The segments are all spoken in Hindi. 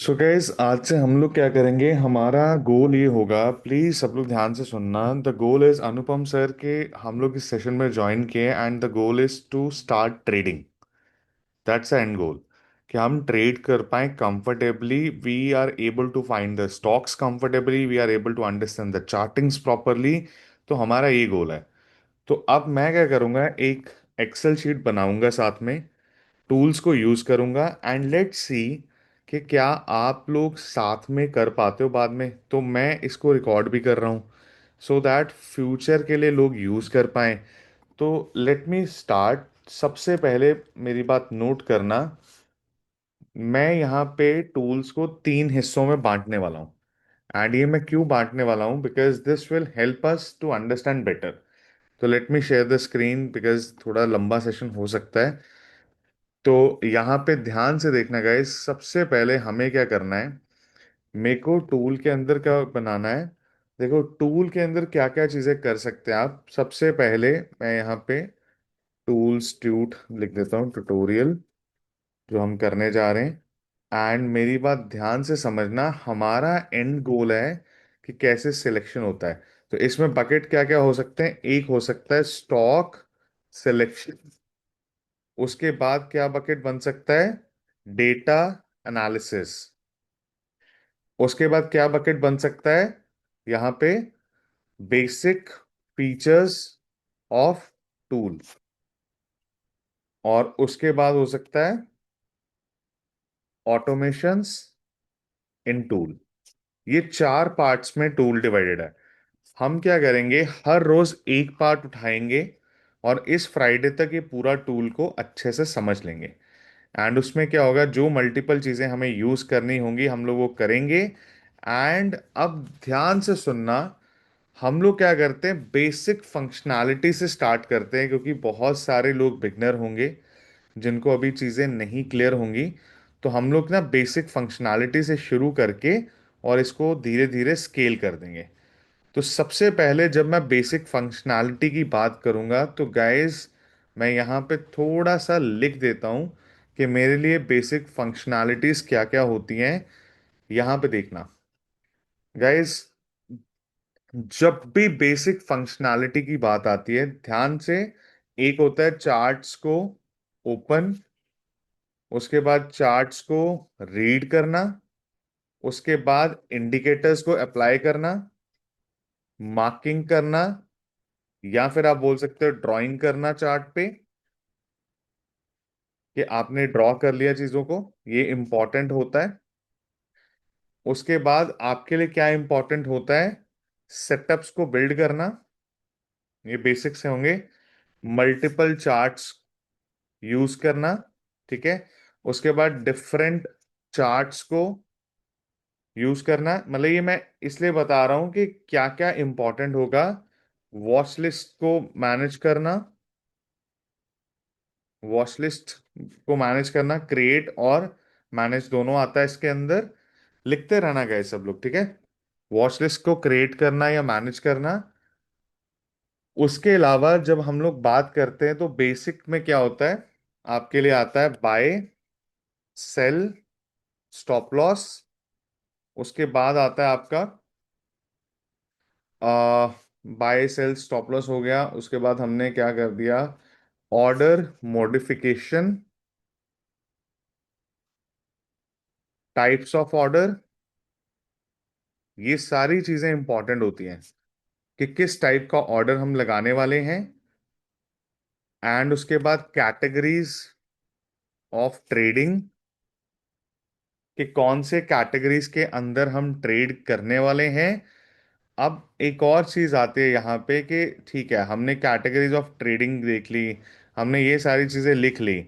सो गाइस, आज से हम लोग क्या करेंगे। हमारा गोल ये होगा, प्लीज सब लोग ध्यान से सुनना। The goal is Anupam sir के हम लोग इस सेशन में ज्वाइन किए and the goal is to start trading. That's the end goal. कि हम ट्रेड कर पाए comfortably, we are able to find the stocks comfortably, we are able to understand the chartings properly. तो हमारा ये गोल है। तो अब मैं क्या करूंगा, एक एक्सेल शीट बनाऊंगा, साथ में टूल्स को यूज करूंगा एंड लेट्स सी कि क्या आप लोग साथ में कर पाते हो बाद में। तो मैं इसको रिकॉर्ड भी कर रहा हूँ सो दैट फ्यूचर के लिए लोग यूज कर पाए। तो लेट मी स्टार्ट। सबसे पहले मेरी बात नोट करना। मैं यहाँ पे टूल्स को तीन हिस्सों में बांटने वाला हूँ। एंड ये मैं क्यों बांटने वाला हूँ, because this will help us to understand better. तो let me share the screen because थोड़ा लंबा सेशन हो सकता है। तो यहाँ पे ध्यान से देखना गाइस, सबसे पहले हमें क्या करना है। मेरे को टूल के अंदर क्या बनाना है। देखो, टूल के अंदर क्या क्या चीजें कर सकते हैं आप। सबसे पहले मैं यहाँ पे टूल्स ट्यूट लिख देता हूँ, ट्यूटोरियल जो हम करने जा रहे हैं। एंड मेरी बात ध्यान से समझना, हमारा एंड गोल है कि कैसे सिलेक्शन होता है। तो इसमें बकेट क्या क्या हो सकते हैं। एक हो सकता है स्टॉक सिलेक्शन। उसके बाद क्या बकेट बन सकता है, डेटा एनालिसिस। उसके बाद क्या बकेट बन सकता है यहाँ पे, बेसिक फीचर्स ऑफ टूल। और उसके बाद हो सकता है ऑटोमेशंस इन टूल। ये चार पार्ट्स में टूल डिवाइडेड है। हम क्या करेंगे, हर रोज एक पार्ट उठाएंगे और इस फ्राइडे तक ये पूरा टूल को अच्छे से समझ लेंगे। एंड उसमें क्या होगा, जो मल्टीपल चीजें हमें यूज करनी होंगी हम लोग वो करेंगे। एंड अब ध्यान से सुनना, हम लोग क्या करते हैं, बेसिक फंक्शनैलिटी से स्टार्ट करते हैं, क्योंकि बहुत सारे लोग बिगनर होंगे जिनको अभी चीजें नहीं क्लियर होंगी। तो हम लोग ना बेसिक फंक्शनैलिटी से शुरू करके और इसको धीरे धीरे स्केल कर देंगे। तो सबसे पहले जब मैं बेसिक फंक्शनैलिटी की बात करूंगा तो गाइस, मैं यहाँ पे थोड़ा सा लिख देता हूँ कि मेरे लिए बेसिक फंक्शनैलिटीज क्या क्या होती हैं। यहाँ पे देखना गाइस, जब भी बेसिक फंक्शनैलिटी की बात आती है ध्यान से, एक होता है चार्ट्स को ओपन, उसके बाद चार्ट्स को रीड करना, उसके बाद इंडिकेटर्स को अप्लाई करना, मार्किंग करना, या फिर आप बोल सकते हो ड्राइंग करना चार्ट पे, कि आपने ड्रॉ कर लिया चीजों को। ये इंपॉर्टेंट होता है। उसके बाद आपके लिए क्या इंपॉर्टेंट होता है, सेटअप्स को बिल्ड करना। ये बेसिक्स से होंगे। मल्टीपल चार्ट्स यूज करना, ठीक है। उसके बाद डिफरेंट चार्ट्स को यूज करना। मतलब ये मैं इसलिए बता रहा हूं कि क्या क्या इंपॉर्टेंट होगा। वॉच लिस्ट को मैनेज करना, वॉच लिस्ट को मैनेज करना, क्रिएट और मैनेज दोनों आता है इसके अंदर। लिखते रहना गए सब लोग, ठीक है। वॉच लिस्ट को क्रिएट करना या मैनेज करना। उसके अलावा जब हम लोग बात करते हैं तो बेसिक में क्या होता है, आपके लिए आता है बाय, सेल, स्टॉप लॉस। उसके बाद आता है आपका बाय सेल स्टॉप लॉस हो गया। उसके बाद हमने क्या कर दिया, order modification, types of order. ये सारी चीजें इंपॉर्टेंट होती हैं कि किस टाइप का ऑर्डर हम लगाने वाले हैं। एंड उसके बाद कैटेगरीज ऑफ ट्रेडिंग, कि कौन से कैटेगरीज के अंदर हम ट्रेड करने वाले हैं। अब एक और चीज आती है यहाँ पे कि ठीक है, हमने कैटेगरीज ऑफ ट्रेडिंग देख ली, हमने ये सारी चीजें लिख ली।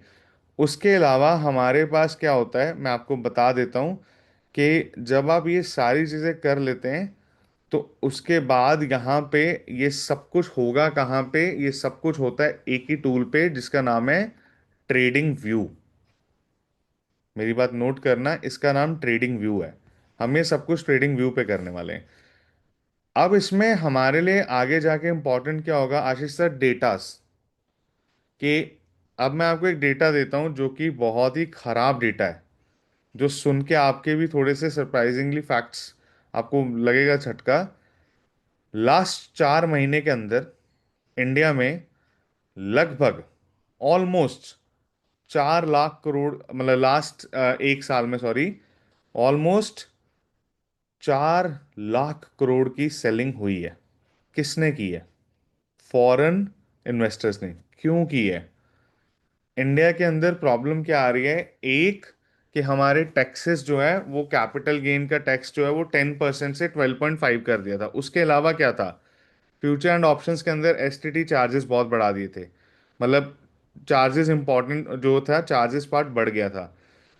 उसके अलावा हमारे पास क्या होता है, मैं आपको बता देता हूँ कि जब आप ये सारी चीजें कर लेते हैं तो उसके बाद यहाँ पे ये सब कुछ होगा कहाँ पे, ये सब कुछ होता है एक ही टूल पे जिसका नाम है ट्रेडिंग व्यू। मेरी बात नोट करना, इसका नाम ट्रेडिंग व्यू है। हम ये सब कुछ ट्रेडिंग व्यू पे करने वाले हैं। अब इसमें हमारे लिए आगे जाके इंपॉर्टेंट क्या होगा आशीष सर, डेटास। कि अब मैं आपको एक डेटा देता हूं जो कि बहुत ही खराब डेटा है। जो सुन के आपके भी थोड़े से सरप्राइजिंगली फैक्ट्स आपको लगेगा झटका। लास्ट 4 महीने के अंदर इंडिया में लगभग ऑलमोस्ट 4 लाख करोड़, मतलब लास्ट 1 साल में, सॉरी, ऑलमोस्ट 4 लाख करोड़ की सेलिंग हुई है। किसने की है? फॉरेन इन्वेस्टर्स ने। क्यों की है? इंडिया के अंदर प्रॉब्लम क्या आ रही है? एक, कि हमारे टैक्सेस जो है वो कैपिटल गेन का टैक्स जो है वो 10% से 12.5 कर दिया था। उसके अलावा क्या था? फ्यूचर एंड ऑप्शंस के अंदर एसटीटी चार्जेस बहुत बढ़ा दिए थे। मतलब चार्जेस इंपॉर्टेंट जो था, चार्जेस पार्ट बढ़ गया था।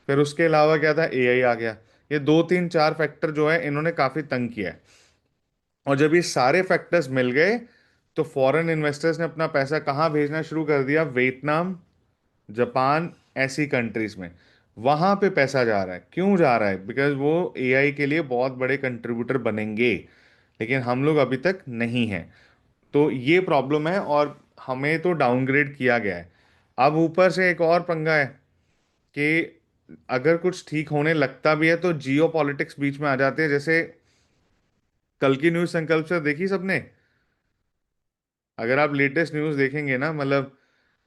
फिर उसके अलावा क्या था? एआई आ गया। ये 2 3 4 फैक्टर जो है इन्होंने काफी तंग किया है। और जब ये सारे फैक्टर्स मिल गए तो फॉरेन इन्वेस्टर्स ने अपना पैसा कहाँ भेजना शुरू कर दिया? वियतनाम, जापान, ऐसी कंट्रीज में। वहां पे पैसा जा रहा है। क्यों जा रहा है? बिकॉज वो एआई के लिए बहुत बड़े कंट्रीब्यूटर बनेंगे, लेकिन हम लोग अभी तक नहीं हैं। तो ये प्रॉब्लम है और हमें तो डाउनग्रेड किया गया है। अब ऊपर से एक और पंगा है कि अगर कुछ ठीक होने लगता भी है तो जियो पॉलिटिक्स बीच में आ जाते हैं। जैसे कल की न्यूज़ संकल्प से देखी सबने? अगर आप लेटेस्ट न्यूज़ देखेंगे ना, मतलब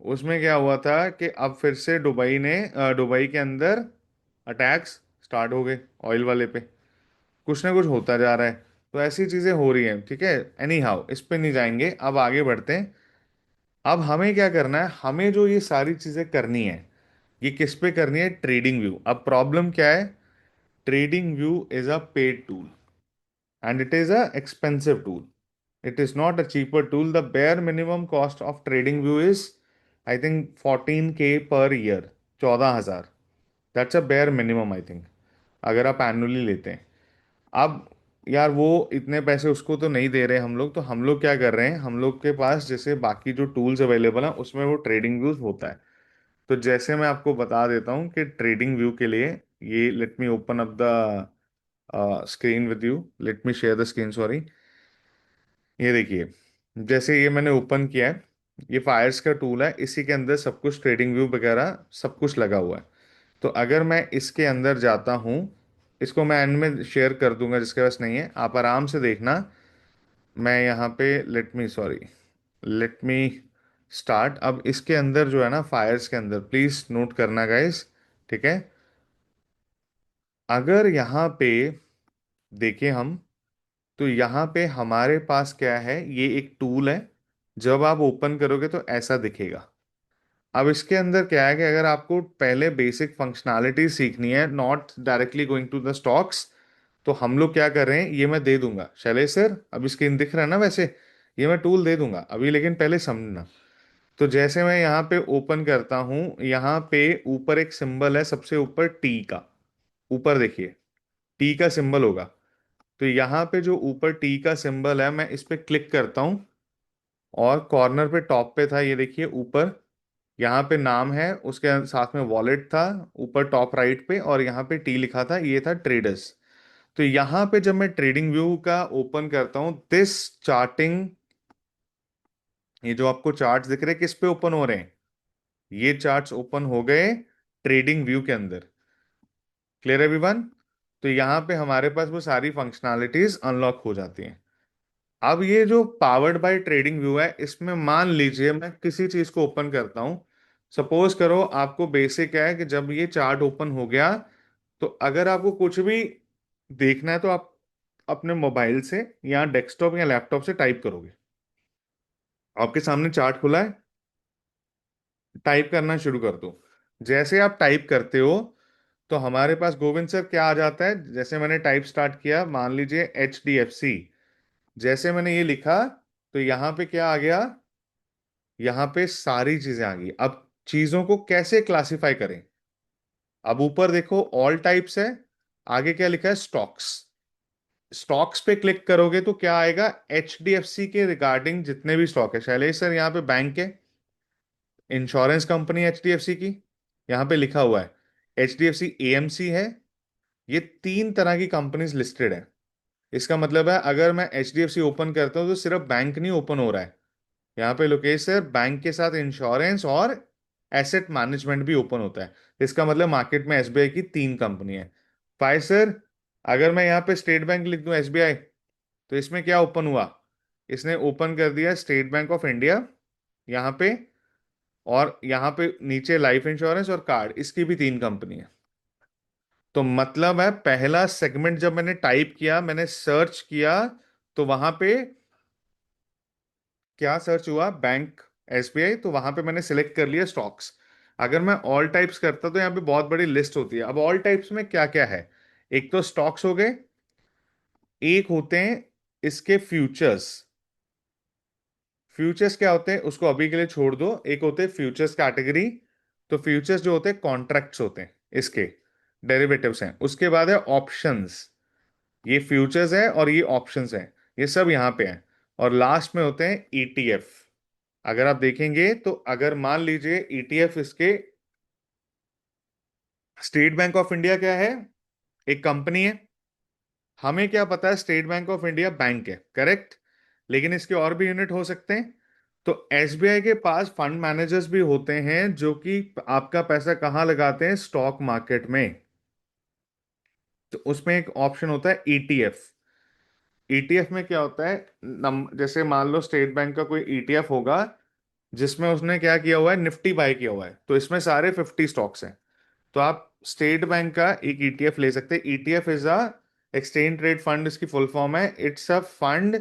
उसमें क्या हुआ था कि अब फिर से दुबई के अंदर अटैक्स स्टार्ट हो गए ऑयल वाले पे। कुछ ना कुछ होता जा रहा है। तो ऐसी चीजें हो रही हैं, ठीक है। एनी हाउ, इस पे नहीं जाएंगे, अब आगे बढ़ते हैं। अब हमें क्या करना है? हमें जो ये सारी चीजें करनी है, ये किस पे करनी है? Trading view. अब प्रॉब्लम क्या है? Trading view is a paid tool and it is a expensive tool. It is not a cheaper tool. The bare minimum cost of TradingView is, I think, 14K per year. 14,000। That's a bare minimum, I think, अगर आप एनुअली लेते हैं। अब यार वो इतने पैसे उसको तो नहीं दे रहे हम लोग। तो हम लोग क्या कर रहे हैं? हम लोग के पास जैसे बाकी जो टूल्स अवेलेबल हैं उसमें वो ट्रेडिंग व्यूज होता है। तो जैसे मैं आपको बता देता हूँ कि ट्रेडिंग व्यू के लिए, ये let me open up the screen with you. Late me share the screen, sorry. ये देखिए, जैसे ये मैंने ओपन किया है, ये फायर्स का टूल है। इसी के अंदर सब कुछ ट्रेडिंग व्यू वगैरह सब कुछ लगा हुआ है। तो अगर मैं इसके अंदर जाता हूँ, इसको मैं एंड में शेयर कर दूंगा जिसके पास नहीं है, आप आराम से देखना। मैं यहाँ पे लेट मी स्टार्ट। अब इसके अंदर जो है ना, फायर्स के अंदर प्लीज नोट करना गाइस, ठीक है। अगर यहाँ पे देखें हम, तो यहाँ पे हमारे पास क्या है? ये एक टूल है। जब आप ओपन करोगे तो ऐसा दिखेगा। अब इसके अंदर क्या है कि अगर आपको पहले बेसिक फंक्शनैलिटी सीखनी है, not directly going to the stocks, तो हम लोग क्या कर रहे हैं, ये मैं दे दूंगा शैलेश सर, अभी स्क्रीन दिख रहा है ना वैसे? ये मैं टूल दे दूंगा अभी, लेकिन पहले समझना। तो जैसे मैं यहाँ पे ओपन करता हूँ, यहाँ पे ऊपर एक सिंबल है, सबसे ऊपर टी का। ऊपर देखिए, टी का सिंबल होगा। तो यहाँ पे जो ऊपर टी का सिंबल है, मैं इस पे क्लिक करता हूँ और कॉर्नर पे टॉप पे था, ये देखिए ऊपर, यहाँ पे नाम है, उसके साथ में वॉलेट था ऊपर टॉप राइट पे, और यहाँ पे टी लिखा था, ये था ट्रेडर्स। तो यहाँ पे जब मैं ट्रेडिंग व्यू का ओपन करता हूँ, दिस चार्टिंग, ये जो आपको चार्ट्स दिख रहे हैं किस पे ओपन हो रहे हैं? ये चार्ट्स ओपन हो गए ट्रेडिंग व्यू के अंदर। Clear everyone? तो यहाँ पे हमारे पास वो सारी फंक्शनैलिटीज अनलॉक हो जाती हैं। अब ये जो पावर्ड बाय ट्रेडिंग व्यू है, इसमें मान लीजिए मैं किसी चीज को ओपन करता हूं। सपोज करो आपको बेसिक है कि जब ये चार्ट ओपन हो गया, तो अगर आपको कुछ भी देखना है तो आप अपने मोबाइल से या डेस्कटॉप या लैपटॉप से टाइप करोगे। आपके सामने चार्ट खुला है, टाइप करना शुरू कर दो। जैसे आप टाइप करते हो तो हमारे पास गोविंद सर क्या आ जाता है? जैसे मैंने टाइप स्टार्ट किया, मान लीजिए HDFC, जैसे मैंने ये लिखा तो यहाँ पे क्या आ गया? यहाँ पे सारी चीजें आ गई। अब चीजों को कैसे क्लासिफाई करें? अब ऊपर देखो ऑल टाइप्स है, आगे क्या लिखा है? स्टॉक्स। स्टॉक्स पे क्लिक करोगे तो क्या आएगा? HDFC के रिगार्डिंग जितने भी स्टॉक है, शैलेश सर यहाँ पे बैंक है, इंश्योरेंस कंपनी HDFC की, यहाँ पे लिखा हुआ है HDFC AMC है। ये 3 तरह की कंपनीज लिस्टेड है। इसका मतलब है अगर मैं HDFC ओपन करता हूँ तो सिर्फ बैंक नहीं ओपन हो रहा है, यहाँ पे लोकेश सर बैंक के साथ इंश्योरेंस और एसेट मैनेजमेंट भी ओपन होता है। इसका मतलब मार्केट में एसबीआई की तीन कंपनी है। फाइसर, अगर मैं यहाँ पे स्टेट बैंक लिख दूं एसबीआई, तो इसमें क्या ओपन हुआ? इसने ओपन कर दिया स्टेट बैंक ऑफ इंडिया यहाँ पे, और यहाँ पे नीचे लाइफ इंश्योरेंस और कार्ड, इसकी भी तीन कंपनी है। तो मतलब है पहला सेगमेंट जब मैंने टाइप किया, मैंने सर्च किया, तो वहां पे क्या सर्च हुआ? बैंक, एसबीआई, तो वहां पे मैंने सिलेक्ट कर लिया स्टॉक्स। अगर मैं ऑल टाइप्स करता तो यहाँ पे बहुत बड़ी लिस्ट होती है। अब ऑल टाइप्स में क्या क्या है? एक तो स्टॉक्स हो गए, एक होते हैं इसके फ्यूचर्स। फ्यूचर्स क्या होते हैं उसको अभी के लिए छोड़ दो, एक होते हैं फ्यूचर्स कैटेगरी। तो फ्यूचर्स जो होते हैं कॉन्ट्रैक्ट्स होते हैं इसके, डेरिवेटिव्स हैं। उसके बाद है ऑप्शंस, ये फ्यूचर्स है और ये ऑप्शंस हैं, ये सब यहाँ पे हैं। और लास्ट में होते हैं ईटीएफ। अगर आप देखेंगे तो अगर मान लीजिए ईटीएफ इसके, स्टेट बैंक ऑफ इंडिया क्या है? एक कंपनी है। हमें क्या पता है state bank of India bank है, करेक्ट। लेकिन इसके और भी यूनिट हो सकते हैं। तो एसबीआई के पास फंड मैनेजर्स भी होते हैं जो कि आपका पैसा कहाँ लगाते हैं? स्टॉक मार्केट में। तो उसमें एक ऑप्शन होता है ईटीएफ। ईटीएफ में क्या होता है? जैसे मान लो स्टेट बैंक का कोई ईटीएफ होगा जिसमें उसने क्या किया हुआ है? निफ्टी बाय किया हुआ है, तो इसमें सारे 50 स्टॉक्स हैं। तो आप स्टेट बैंक का एक ईटीएफ ले सकते हैं। ETF is a exchange trade fund, इसकी फुल फॉर्म है। It's a fund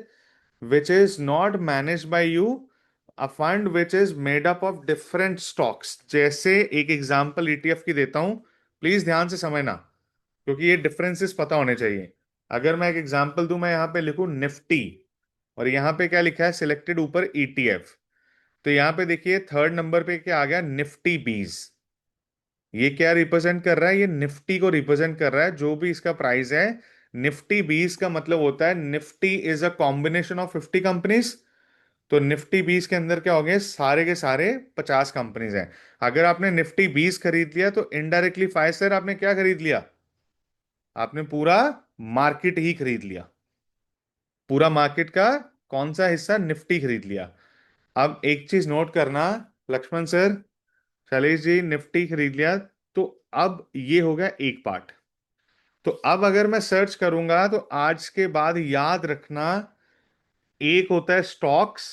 which is not manage by you, a fund which is made up of different stocks. जैसे एक एग्जांपल ईटीएफ की देता हूं, प्लीज ध्यान से समझना, क्योंकि ये डिफरेंसेस पता होने चाहिए। अगर मैं एक एग्जांपल दूं, मैं यहाँ पे लिखूं निफ्टी, और यहाँ पे क्या लिखा है? सिलेक्टेड ऊपर ईटीएफ। तो यहाँ पे देखिए थर्ड नंबर पे क्या आ गया? निफ्टी बीज। ये क्या रिप्रेजेंट कर रहा है? ये निफ्टी को रिप्रेजेंट कर रहा है, जो भी इसका प्राइस है। निफ्टी 20 का मतलब होता है Nifty is a combination of 50 companies. तो निफ्टी 20 के अंदर क्या हो गए? सारे के सारे 50 कंपनीज हैं। अगर आपने निफ्टी 20 खरीद लिया तो इनडायरेक्टली फाइव आपने क्या खरीद लिया? आपने पूरा मार्केट ही खरीद लिया। पूरा मार्केट का कौन सा हिस्सा? निफ्टी खरीद लिया। अब एक चीज नोट करना, लक्ष्मण सर, शैलेश जी, निफ्टी खरीद लिया। तो अब ये हो गया एक पार्ट। तो अब अगर मैं सर्च करूंगा तो आज के बाद याद रखना, एक होता है स्टॉक्स,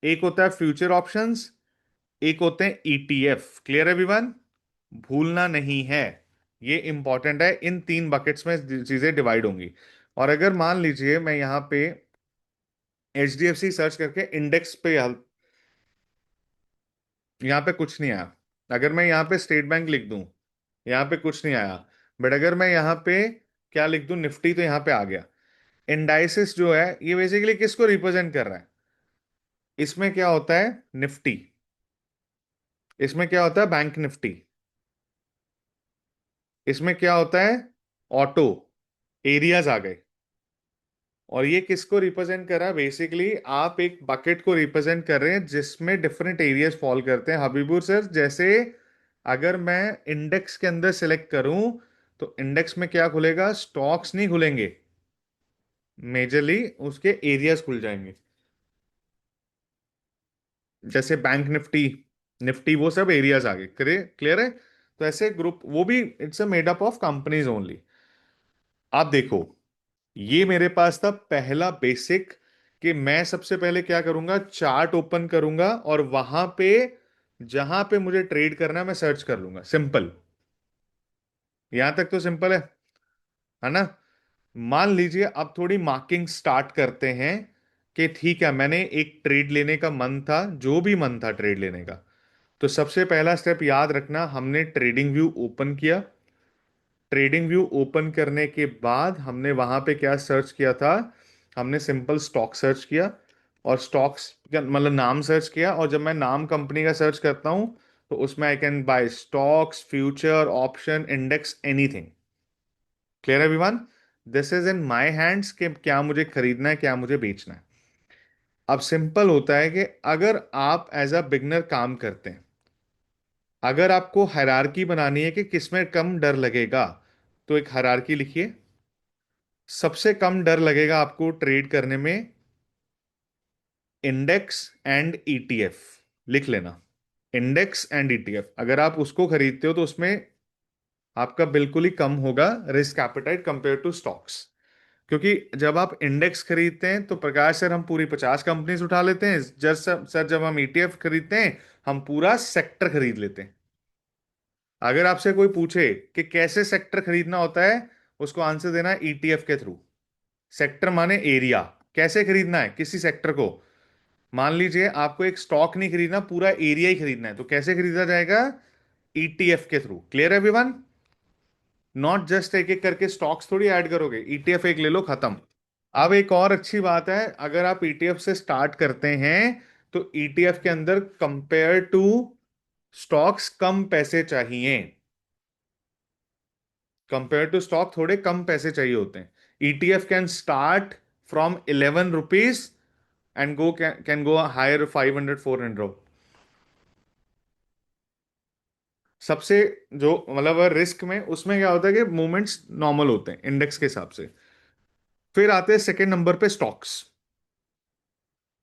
एक होता है फ्यूचर ऑप्शंस, एक होते हैं ईटीएफ। Clear everyone? भूलना नहीं है, ये इंपॉर्टेंट है। इन तीन बकेट्स में चीजें डिवाइड होंगी। और अगर मान लीजिए मैं यहाँ पे एचडीएफसी सर्च करके इंडेक्स पे, यहाँ पे कुछ नहीं आया। अगर मैं यहाँ पे स्टेट बैंक लिख दूं, यहाँ पे कुछ नहीं आया। बट अगर मैं यहाँ पे क्या लिख दूं? निफ्टी, तो यहाँ पे आ गया। इंडाइसिस जो है ये बेसिकली किसको रिप्रेजेंट कर रहा है? इसमें क्या होता है? निफ्टी। इसमें क्या होता है? Bank Nifty. इसमें क्या होता है? ऑटो। एरियाज आ गए। और ये किसको रिप्रेजेंट कर रहा है? बेसिकली आप एक बकेट को रिप्रेजेंट कर रहे हैं जिसमें डिफरेंट एरियाज फॉल करते हैं। हबीबुर सर, जैसे अगर मैं इंडेक्स के अंदर सेलेक्ट करूं, तो इंडेक्स में क्या खुलेगा? स्टॉक्स नहीं खुलेंगे, मेजरली उसके एरियाज खुल जाएंगे। जैसे बैंक निफ्टी, निफ्टी, वो सब एरियाज आ गए। क्लियर है? तो ऐसे ग्रुप, वो भी it's a made up of companies only. आप देखो, ये मेरे पास था पहला बेसिक, कि मैं सबसे पहले क्या करूंगा? चार्ट ओपन करूंगा और वहां पे जहां पे मुझे ट्रेड करना है मैं सर्च कर लूंगा। सिंपल। यहां तक तो सिंपल है ना? मान लीजिए अब थोड़ी मार्किंग स्टार्ट करते हैं, कि ठीक है मैंने एक ट्रेड लेने का मन था, जो भी मन था ट्रेड लेने का। तो सबसे पहला स्टेप याद रखना, हमने ट्रेडिंग व्यू ओपन किया। ट्रेडिंग व्यू ओपन करने के बाद हमने वहां पे क्या सर्च किया था? हमने सिंपल स्टॉक सर्च किया, और स्टॉक्स का मतलब नाम सर्च किया। और जब मैं नाम कंपनी का सर्च करता हूं, तो उसमें I can buy stocks, future, option, index, anything. Clear everyone? This is in my hands कि क्या मुझे खरीदना है, क्या मुझे बेचना है। अब सिंपल होता है कि अगर आप एज अ बिगनर काम करते हैं, अगर आपको हायरार्की बनानी है कि किसमें कम डर लगेगा, तो एक हायरार्की लिखिए। सबसे कम डर लगेगा आपको ट्रेड करने में इंडेक्स एंड ईटीएफ। लिख लेना। इंडेक्स एंड ईटीएफ, अगर आप उसको खरीदते हो तो उसमें आपका बिल्कुल ही कम होगा risk appetite compare to stocks. क्योंकि जब आप इंडेक्स खरीदते हैं तो प्रकाश सर हम पूरी 50 कंपनीज उठा लेते हैं, जब सर जब हम ईटीएफ खरीदते हैं हम पूरा सेक्टर खरीद लेते हैं। अगर आपसे कोई पूछे कि कैसे सेक्टर खरीदना होता है, उसको आंसर देना है ईटीएफ के थ्रू। सेक्टर माने एरिया। कैसे खरीदना है किसी सेक्टर को? मान लीजिए आपको एक स्टॉक नहीं खरीदना, पूरा एरिया ही खरीदना है, तो कैसे खरीदा जाएगा? ईटीएफ के through. Clear everyone? Not just एक एक करके स्टॉक्स थोड़ी ऐड करोगे, ईटीएफ एक ले लो, खत्म। अब एक और अच्छी बात है, अगर आप ईटीएफ से स्टार्ट करते हैं तो ईटीएफ के अंदर कंपेयर टू स्टॉक्स कम पैसे चाहिए। कंपेयर टू स्टॉक थोड़े कम पैसे चाहिए होते हैं। ETF can start from 11 rupees and go can go higher 500 400। सबसे जो मतलब रिस्क में उसमें क्या होता है कि मूवमेंट्स नॉर्मल होते हैं इंडेक्स के हिसाब से। फिर आते हैं सेकंड नंबर पे स्टॉक्स।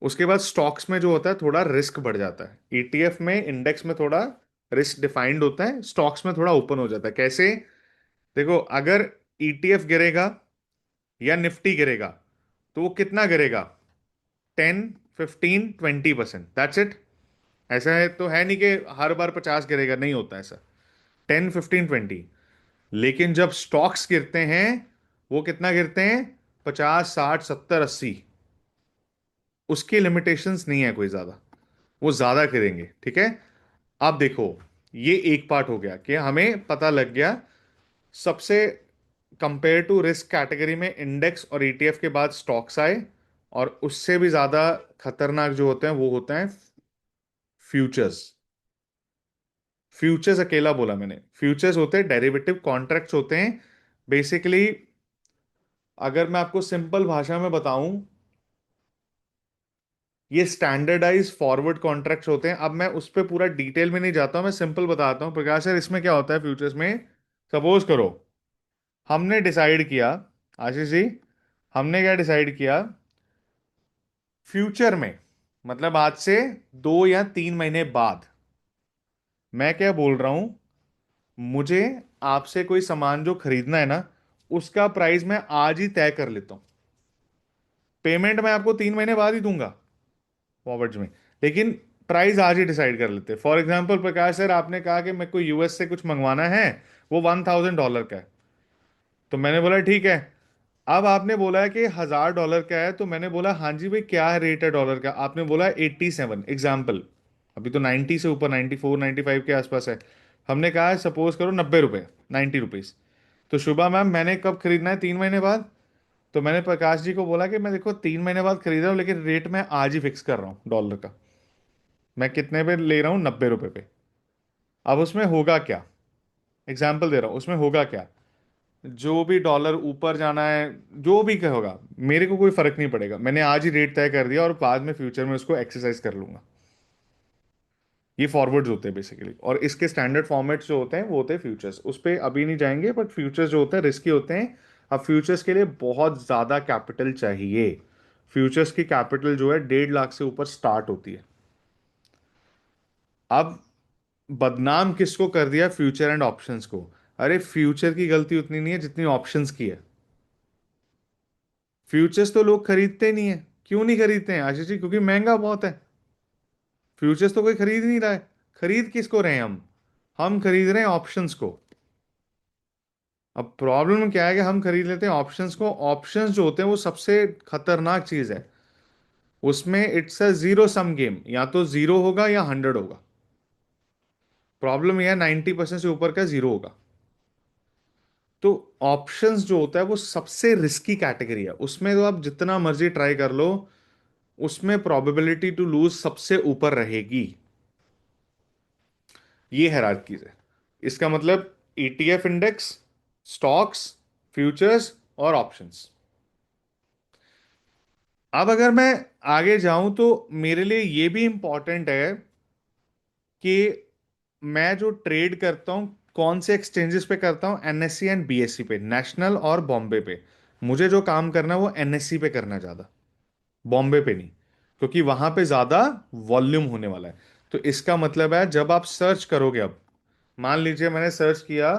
उसके बाद स्टॉक्स में जो होता है थोड़ा रिस्क बढ़ जाता है। ईटीएफ में इंडेक्स में थोड़ा रिस्क डिफाइंड होता है, स्टॉक्स में थोड़ा ओपन हो जाता है। कैसे? देखो, अगर ईटीएफ गिरेगा या निफ्टी गिरेगा तो वो कितना गिरेगा? 10 15 20%, दैट्स इट। ऐसा है तो है नहीं कि हर बार 50 गिरेगा, नहीं होता ऐसा। 10 15 20। लेकिन जब स्टॉक्स गिरते हैं वो कितना गिरते हैं? 50 60 70 80। उसकी लिमिटेशंस नहीं है कोई ज्यादा, वो ज्यादा गिरेंगे, ठीक है। अब देखो, ये एक पार्ट हो गया कि हमें पता लग गया सबसे कंपेयर टू रिस्क कैटेगरी में इंडेक्स और ईटीएफ के बाद स्टॉक्स आए। और उससे भी ज्यादा खतरनाक जो होते हैं वो होते हैं फ्यूचर्स। फ्यूचर्स अकेला बोला मैंने, फ्यूचर्स होते हैं डेरिवेटिव कॉन्ट्रैक्ट्स होते हैं बेसिकली। अगर मैं आपको सिंपल भाषा में बताऊं, ये स्टैंडर्डाइज फॉरवर्ड कॉन्ट्रैक्ट्स होते हैं। अब मैं उस पर पूरा डिटेल में नहीं जाता हूं, मैं सिंपल बताता हूं प्रकाश सर इसमें क्या होता है फ्यूचर्स में। सपोज करो हमने डिसाइड किया, आशीष जी, हमने क्या डिसाइड किया फ्यूचर में, मतलब आज से 2 या 3 महीने बाद, मैं क्या बोल रहा हूं, मुझे आपसे कोई सामान जो खरीदना है ना, उसका प्राइस मैं आज ही तय कर लेता हूं। पेमेंट मैं आपको 3 महीने बाद ही दूंगा फॉरवर्ड्स में, लेकिन प्राइस आज ही डिसाइड कर लेते हैं। फॉर एग्जाम्पल प्रकाश सर आपने कहा कि मेरे को यूएस से कुछ मंगवाना है, वो $1000 का है, तो मैंने बोला ठीक है। अब आपने बोला है कि $1000 का है, तो मैंने बोला हाँ जी भाई क्या रेट है डॉलर का? आपने बोला 87 एग्जाम्पल, अभी तो 90 से ऊपर 94 95 के आसपास है। हमने कहा है सपोज करो 90 रुपए, 90 रुपीज। तो शुभा मैम मैंने कब खरीदना है? 3 महीने बाद। तो मैंने प्रकाश जी को बोला कि मैं देखो 3 महीने बाद खरीद रहा हूँ, लेकिन रेट मैं आज ही फिक्स कर रहा हूँ डॉलर का। मैं कितने पे ले रहा हूँ? 90 रुपए पे। अब उसमें होगा क्या? एग्जाम्पल दे रहा हूँ, उसमें होगा क्या? जो भी डॉलर ऊपर जाना है, जो भी होगा, मेरे को कोई फर्क नहीं पड़ेगा, मैंने आज ही रेट तय कर दिया और बाद में फ्यूचर में उसको एक्सरसाइज कर लूंगा। ये फॉरवर्ड्स होते हैं बेसिकली, और इसके स्टैंडर्ड फॉर्मेट्स जो होते हैं वो होते हैं फ्यूचर्स। उस पर अभी नहीं जाएंगे, बट फ्यूचर्स जो होते हैं रिस्की होते हैं। अब फ्यूचर्स के लिए बहुत ज़्यादा कैपिटल चाहिए। फ्यूचर्स की कैपिटल जो है 1.5 लाख से ऊपर स्टार्ट होती है। अब बदनाम किसको कर दिया? फ्यूचर एंड ऑप्शंस को। अरे फ्यूचर की गलती उतनी नहीं है जितनी ऑप्शंस की है। फ्यूचर्स तो लोग खरीदते नहीं है। क्यों नहीं खरीदते हैं आशीष जी? क्योंकि महंगा बहुत है। फ्यूचर्स तो कोई खरीद नहीं रहा है। खरीद किसको रहे हैं हम खरीद रहे हैं ऑप्शंस को। अब प्रॉब्लम क्या है कि हम खरीद लेते हैं ऑप्शंस को। ऑप्शंस जो होते हैं वो सबसे खतरनाक चीज है। उसमें it's a zero sum game, या तो जीरो होगा या 100 होगा। प्रॉब्लम यह है 90% से ऊपर का जीरो होगा। तो ऑप्शंस जो होता है वो सबसे रिस्की कैटेगरी है। उसमें तो आप जितना मर्जी ट्राई कर लो, उसमें प्रोबेबिलिटी टू लूज सबसे ऊपर रहेगी। ये हायरार्कीज है। इसका मतलब ईटीएफ इंडेक्स, स्टॉक्स, फ्यूचर्स और ऑप्शंस। अब अगर मैं आगे जाऊं तो मेरे लिए ये भी इंपॉर्टेंट है कि मैं जो ट्रेड करता हूं कौन से एक्सचेंजेस पे करता हूं, एनएससी एंड बीएससी पे, नेशनल और बॉम्बे पे। मुझे जो काम करना है वो एनएससी पे करना है ज्यादा, बॉम्बे पे नहीं, क्योंकि वहां पे ज्यादा वॉल्यूम होने वाला है। तो इसका मतलब है जब आप सर्च करोगे, अब मान लीजिए मैंने सर्च किया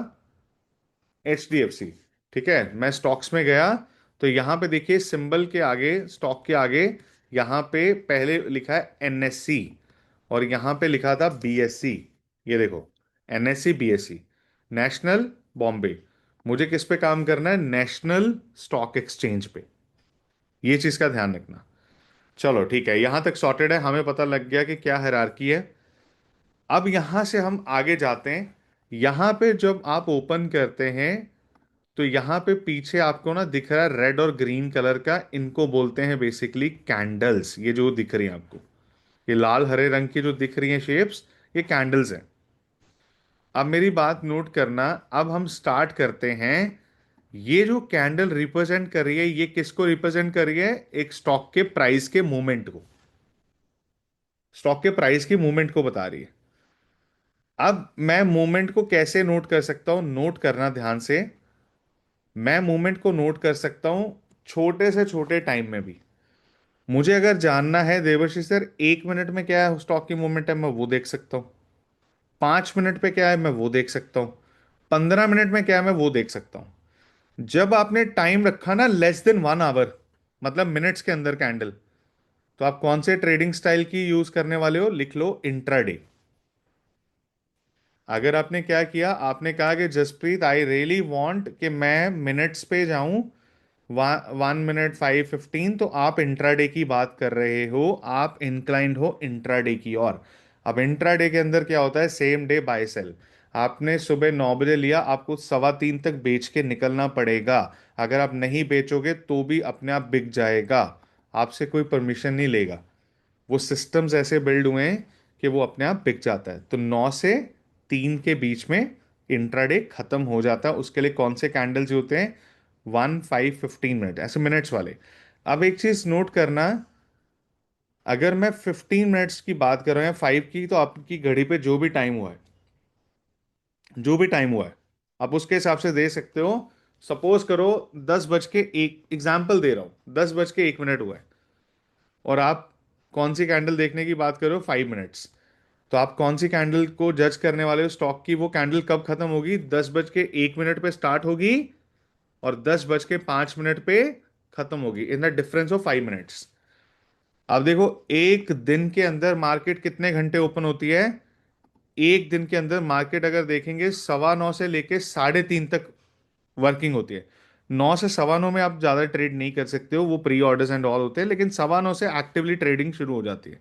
HDFC, ठीक है, मैं स्टॉक्स में गया, तो यहां पे देखिए सिंबल के आगे, स्टॉक के आगे, यहां पे पहले लिखा है NSC, और यहां पे लिखा था BSC। ये देखो, NSC BSC, नेशनल बॉम्बे। मुझे किस पे काम करना है? नेशनल स्टॉक एक्सचेंज पे। ये चीज का ध्यान रखना। चलो ठीक है, यहां तक सॉर्टेड है, हमें पता लग गया कि क्या हायरार्की है। अब यहां से हम आगे जाते हैं। यहां पे जब आप ओपन करते हैं, तो यहां पे पीछे आपको ना दिख रहा है रेड और ग्रीन कलर का, इनको बोलते हैं बेसिकली कैंडल्स। ये जो दिख रही हैं आपको, ये लाल हरे रंग की जो दिख रही हैं शेप्स, ये कैंडल्स हैं। अब मेरी बात नोट करना, अब हम स्टार्ट करते हैं। ये जो कैंडल रिप्रेजेंट कर रही है, ये किसको रिप्रेजेंट कर रही है? एक स्टॉक के प्राइस के मूवमेंट को, स्टॉक के प्राइस की मूवमेंट को बता रही है। अब मैं मूवमेंट को कैसे नोट कर सकता हूं? नोट करना ध्यान से। मैं मूवमेंट को नोट कर सकता हूं छोटे से छोटे टाइम में भी। मुझे अगर जानना है देवर्षि सर 1 मिनट में क्या है स्टॉक की मूवमेंट है, मैं वो देख सकता हूँ। 5 मिनट पे क्या है, मैं वो देख सकता हूँ। 15 मिनट में क्या है, मैं वो देख सकता हूँ। जब आपने टाइम रखा ना less than 1 आवर, मतलब मिनट्स के अंदर कैंडल, तो आप कौन से ट्रेडिंग स्टाइल की यूज करने वाले हो? लिख लो इंट्राडे। अगर आपने क्या किया, आपने कहा कि जसप्रीत आई रियली वांट कि मैं मिनट्स पे जाऊं, 1 मिनट 5:15, तो आप इंट्राडे की बात कर रहे हो, आप इंक्लाइंड हो इंट्राडे की ओर। अब इंट्राडे के अंदर क्या होता है? Same day buy sell. आपने सुबह 9 बजे लिया, आपको 3:15 तक बेच के निकलना पड़ेगा। अगर आप नहीं बेचोगे तो भी अपने आप बिक जाएगा, आपसे कोई परमिशन नहीं लेगा। वो सिस्टम्स ऐसे बिल्ड हुए हैं कि वो अपने आप बिक जाता है। तो 9 से 3 के बीच में इंट्राडे खत्म हो जाता है। उसके लिए कौन से कैंडल्स होते हैं? 1, 5, 15 मिनट, ऐसे मिनट्स वाले। अब एक चीज नोट करना, अगर मैं 15 मिनट्स की बात कर रहा हूँ या 5 की, तो आपकी घड़ी पे जो भी टाइम हुआ है, जो भी टाइम हुआ है, आप उसके हिसाब से दे सकते हो। सपोज करो 10 बज के 1, एग्जाम्पल दे रहा हूँ, 10 बज के 1 मिनट हुआ है, और आप कौन सी कैंडल देखने की बात कर रहे हो? 5 मिनट्स। तो आप कौन सी कैंडल को जज करने वाले हो स्टॉक की? वो कैंडल कब खत्म होगी? 10 बज के 1 मिनट पे स्टार्ट होगी, और 10 बज के 5 मिनट पे खत्म होगी, in the difference of 5 minutes. अब देखो, एक दिन के अंदर मार्केट कितने घंटे ओपन होती है? एक दिन के अंदर मार्केट अगर देखेंगे 9:15 से लेके 3:30 तक वर्किंग होती है। 9 से 9:15 में आप ज्यादा ट्रेड नहीं कर सकते हो, वो प्री ऑर्डर्स एंड ऑल होते हैं, लेकिन 9:15 से एक्टिवली ट्रेडिंग शुरू हो जाती है।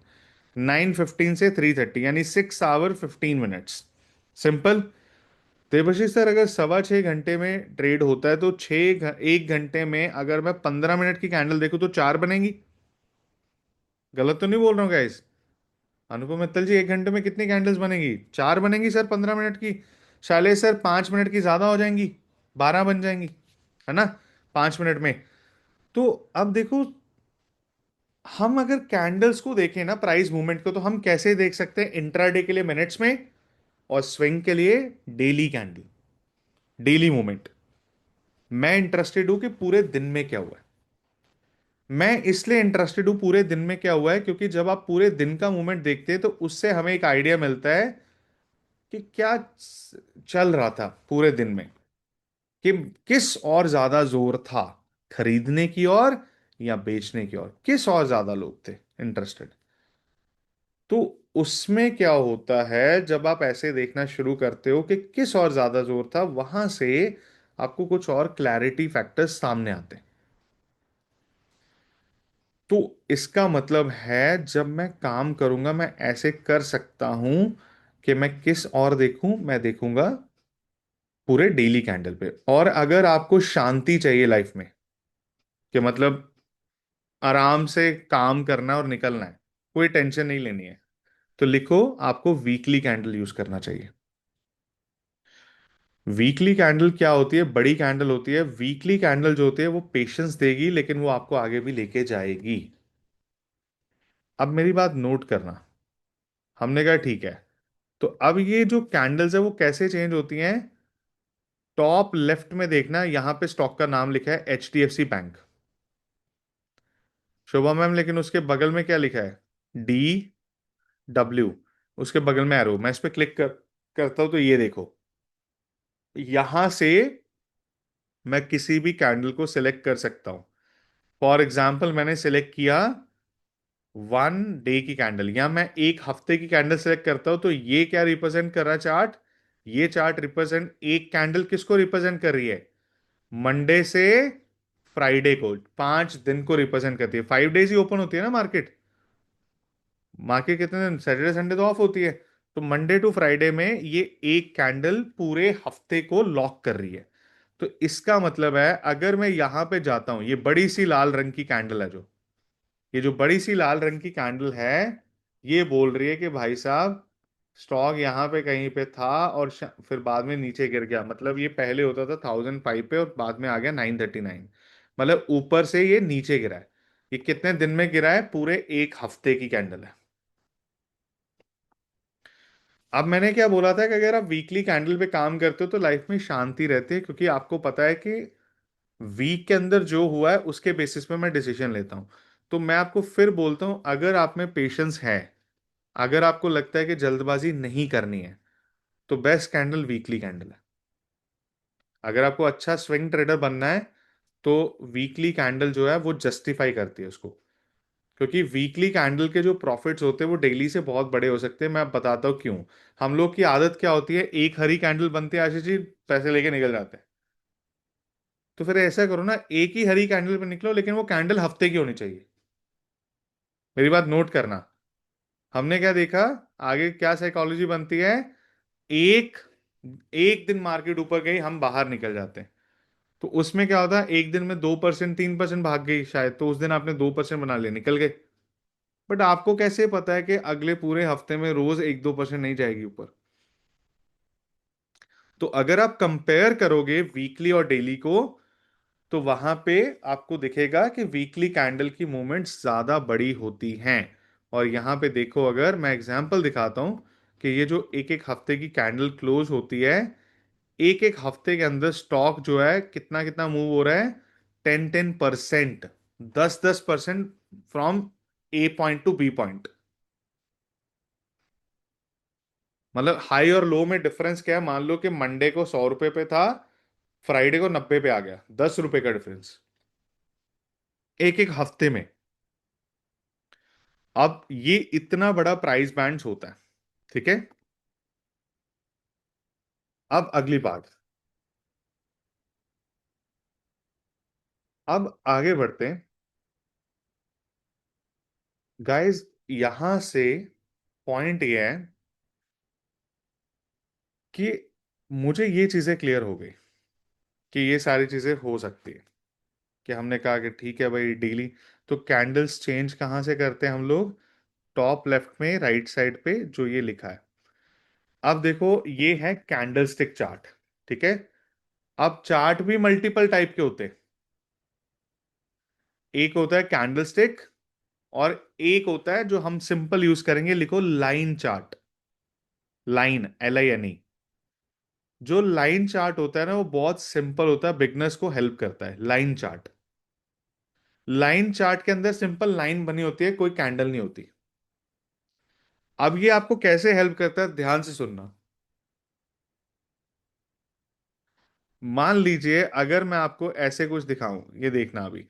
9:15 से 3:30, यानी 6 hour 15 minutes. Simple. Devashish sir, अगर 6.25 घंटे में ट्रेड होता है, तो 1 घंटे में अगर मैं 15 मिनट की कैंडल देखूं तो 4 बनेंगी। गलत तो नहीं बोल रहा हूँ गाइस? अनुपम मित्तल जी, 1 घंटे में कितनी कैंडल्स बनेंगी? 4 बनेंगी सर 15 मिनट की। शैलेश सर, 5 मिनट की ज्यादा हो जाएंगी, 12 बन जाएंगी, है ना, 5 मिनट में। तो अब देखो, हम अगर कैंडल्स को देखें ना, प्राइस मूवमेंट को, तो हम कैसे देख सकते हैं? इंट्राडे के लिए मिनट्स में, और स्विंग के लिए डेली कैंडल, डेली मूवमेंट। मैं इंटरेस्टेड हूं कि पूरे दिन में क्या हुआ है। मैं इसलिए इंटरेस्टेड हूं पूरे दिन में क्या हुआ है, क्योंकि जब आप पूरे दिन का मूवमेंट देखते हैं, तो उससे हमें एक आइडिया मिलता है कि क्या चल रहा था पूरे दिन में, कि किस और ज्यादा जोर था, खरीदने की ओर या बेचने की ओर, किस और ज्यादा लोग थे इंटरेस्टेड। तो उसमें क्या होता है, जब आप ऐसे देखना शुरू करते हो कि किस और ज्यादा जोर था, वहां से आपको कुछ और क्लैरिटी फैक्टर्स सामने आते हैं। तो इसका मतलब है, जब मैं काम करूंगा, मैं ऐसे कर सकता हूं कि मैं किस और देखूं, मैं देखूंगा पूरे डेली कैंडल पे। और अगर आपको शांति चाहिए लाइफ में, कि मतलब आराम से काम करना है और निकलना है, कोई टेंशन नहीं लेनी है, तो लिखो आपको वीकली कैंडल यूज करना चाहिए। वीकली कैंडल क्या होती है? बड़ी कैंडल होती है। वीकली कैंडल जो होती है वो पेशेंस देगी, लेकिन वो आपको आगे भी लेके जाएगी। अब मेरी बात नोट करना, हमने कहा ठीक है, तो अब ये जो कैंडल्स है वो कैसे चेंज होती हैं? टॉप लेफ्ट में देखना, यहां पे स्टॉक का नाम लिखा है HDFC बैंक, शोभा मैम, लेकिन उसके बगल में क्या लिखा है? DW। उसके बगल में एरो, मैं इस पे क्लिक करता हूं तो ये देखो, यहां से मैं किसी भी कैंडल को सिलेक्ट कर सकता हूं। फॉर एग्जाम्पल मैंने सिलेक्ट किया 1 डे की कैंडल, या मैं एक हफ्ते की कैंडल सेलेक्ट करता हूं, तो ये क्या रिप्रेजेंट कर रहा है चार्ट? ये चार्ट रिप्रेजेंट, एक कैंडल किसको रिप्रेजेंट कर रही है? मंडे से फ्राइडे को, 5 दिन को रिप्रेजेंट करती है। 5 डेज ही ओपन होती है ना मार्केट। मार्केट कितने दिन, सैटरडे संडे तो ऑफ होती है। तो मंडे टू फ्राइडे में ये एक कैंडल पूरे हफ्ते को लॉक कर रही है। तो इसका मतलब है, अगर मैं यहां पे जाता हूं, ये बड़ी सी लाल रंग की कैंडल है जो, ये जो बड़ी सी लाल रंग की कैंडल है, ये बोल रही है कि भाई साहब, स्टॉक यहाँ पे कहीं पे था और फिर बाद में नीचे गिर गया। मतलब ये पहले होता था 1005 पे और बाद में आ गया 939। मतलब ऊपर से ये नीचे गिरा है। ये कितने दिन में गिरा है? पूरे एक हफ्ते की कैंडल है। अब मैंने क्या बोला था कि अगर आप वीकली कैंडल पे काम करते हो तो लाइफ में शांति रहती है, क्योंकि आपको पता है कि वीक के अंदर जो हुआ है उसके बेसिस पे मैं डिसीजन लेता हूं। तो मैं आपको फिर बोलता हूं, अगर आप में पेशेंस है, अगर आपको लगता है कि जल्दबाजी नहीं करनी है, तो बेस्ट कैंडल वीकली कैंडल है। अगर आपको अच्छा स्विंग ट्रेडर बनना है, तो वीकली कैंडल जो है वो जस्टिफाई करती है उसको। क्योंकि वीकली कैंडल के जो प्रॉफिट्स होते हैं वो डेली से बहुत बड़े हो सकते हैं। मैं आप बताता हूँ क्यों। हम लोग की आदत क्या होती है, एक हरी कैंडल बनती है, आशीष जी पैसे लेके निकल जाते हैं। तो फिर ऐसा करो ना, एक ही हरी कैंडल पे निकलो, लेकिन वो कैंडल हफ्ते की होनी चाहिए। मेरी बात नोट करना। हमने क्या देखा, आगे क्या साइकोलॉजी बनती है, एक एक दिन मार्केट ऊपर गई, हम बाहर निकल जाते हैं। तो उसमें क्या होता है, एक दिन में 2% 3% भाग गई शायद, तो उस दिन आपने 2% बना लिया, निकल गए। बट आपको कैसे पता है कि अगले पूरे हफ्ते में रोज 1-2% नहीं जाएगी ऊपर? तो अगर आप कंपेयर करोगे वीकली और डेली को, तो वहां पे आपको दिखेगा कि वीकली कैंडल की मूवमेंट्स ज्यादा बड़ी होती हैं। और यहां पे देखो, अगर मैं एग्जांपल दिखाता हूं कि ये जो एक एक हफ्ते की कैंडल क्लोज होती है, एक एक हफ्ते के अंदर स्टॉक जो है कितना कितना मूव हो रहा है, 10-10%, 10-10% from A point to B point. मतलब हाई और लो में डिफरेंस क्या है? मान लो कि मंडे को 100 रुपए पे था, फ्राइडे को 90 पे आ गया, 10 रुपए का डिफरेंस एक एक हफ्ते में। अब ये इतना बड़ा प्राइस बैंड होता है, ठीक है। अब अगली बात, अब आगे बढ़ते हैं गाइस। यहां से पॉइंट ये है कि मुझे ये चीजें क्लियर हो गई कि ये सारी चीजें हो सकती है। कि हमने कहा कि ठीक है भाई, डेली तो कैंडल्स चेंज कहाँ से करते हैं हम लोग? टॉप लेफ्ट में राइट साइड पे जो ये लिखा है। अब देखो, ये है कैंडलस्टिक चार्ट, ठीक है। अब चार्ट भी मल्टीपल टाइप के होते हैं। एक होता है कैंडलस्टिक, और एक होता है जो हम सिंपल यूज करेंगे, लिखो लाइन चार्ट। Line, LINE। जो लाइन चार्ट होता है ना, वो बहुत सिंपल होता है, बिगनर्स को हेल्प करता है लाइन चार्ट। लाइन चार्ट के अंदर सिंपल लाइन बनी होती है, कोई कैंडल नहीं होती। अब ये आपको कैसे हेल्प करता है, ध्यान से सुनना। मान लीजिए अगर मैं आपको ऐसे कुछ दिखाऊं, ये देखना अभी,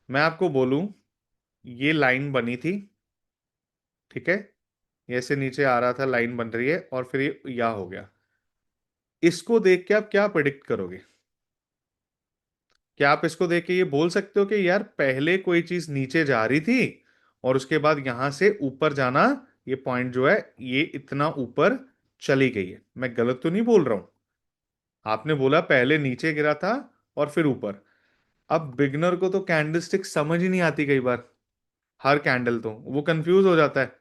मैं आपको बोलूं ये लाइन बनी थी, ठीक है, ये ऐसे नीचे आ रहा था, लाइन बन रही है, और फिर ये या हो गया। इसको देख के आप क्या प्रिडिक्ट करोगे? क्या आप इसको देख के ये बोल सकते हो कि यार पहले कोई चीज नीचे जा रही थी और उसके बाद यहां से ऊपर जाना, ये पॉइंट जो है ये इतना ऊपर चली गई है? मैं गलत तो नहीं बोल रहा हूं? आपने बोला पहले नीचे गिरा था और फिर ऊपर। अब बिगनर को तो कैंडलस्टिक समझ ही नहीं आती कई बार, हर कैंडल, तो वो कंफ्यूज हो जाता है।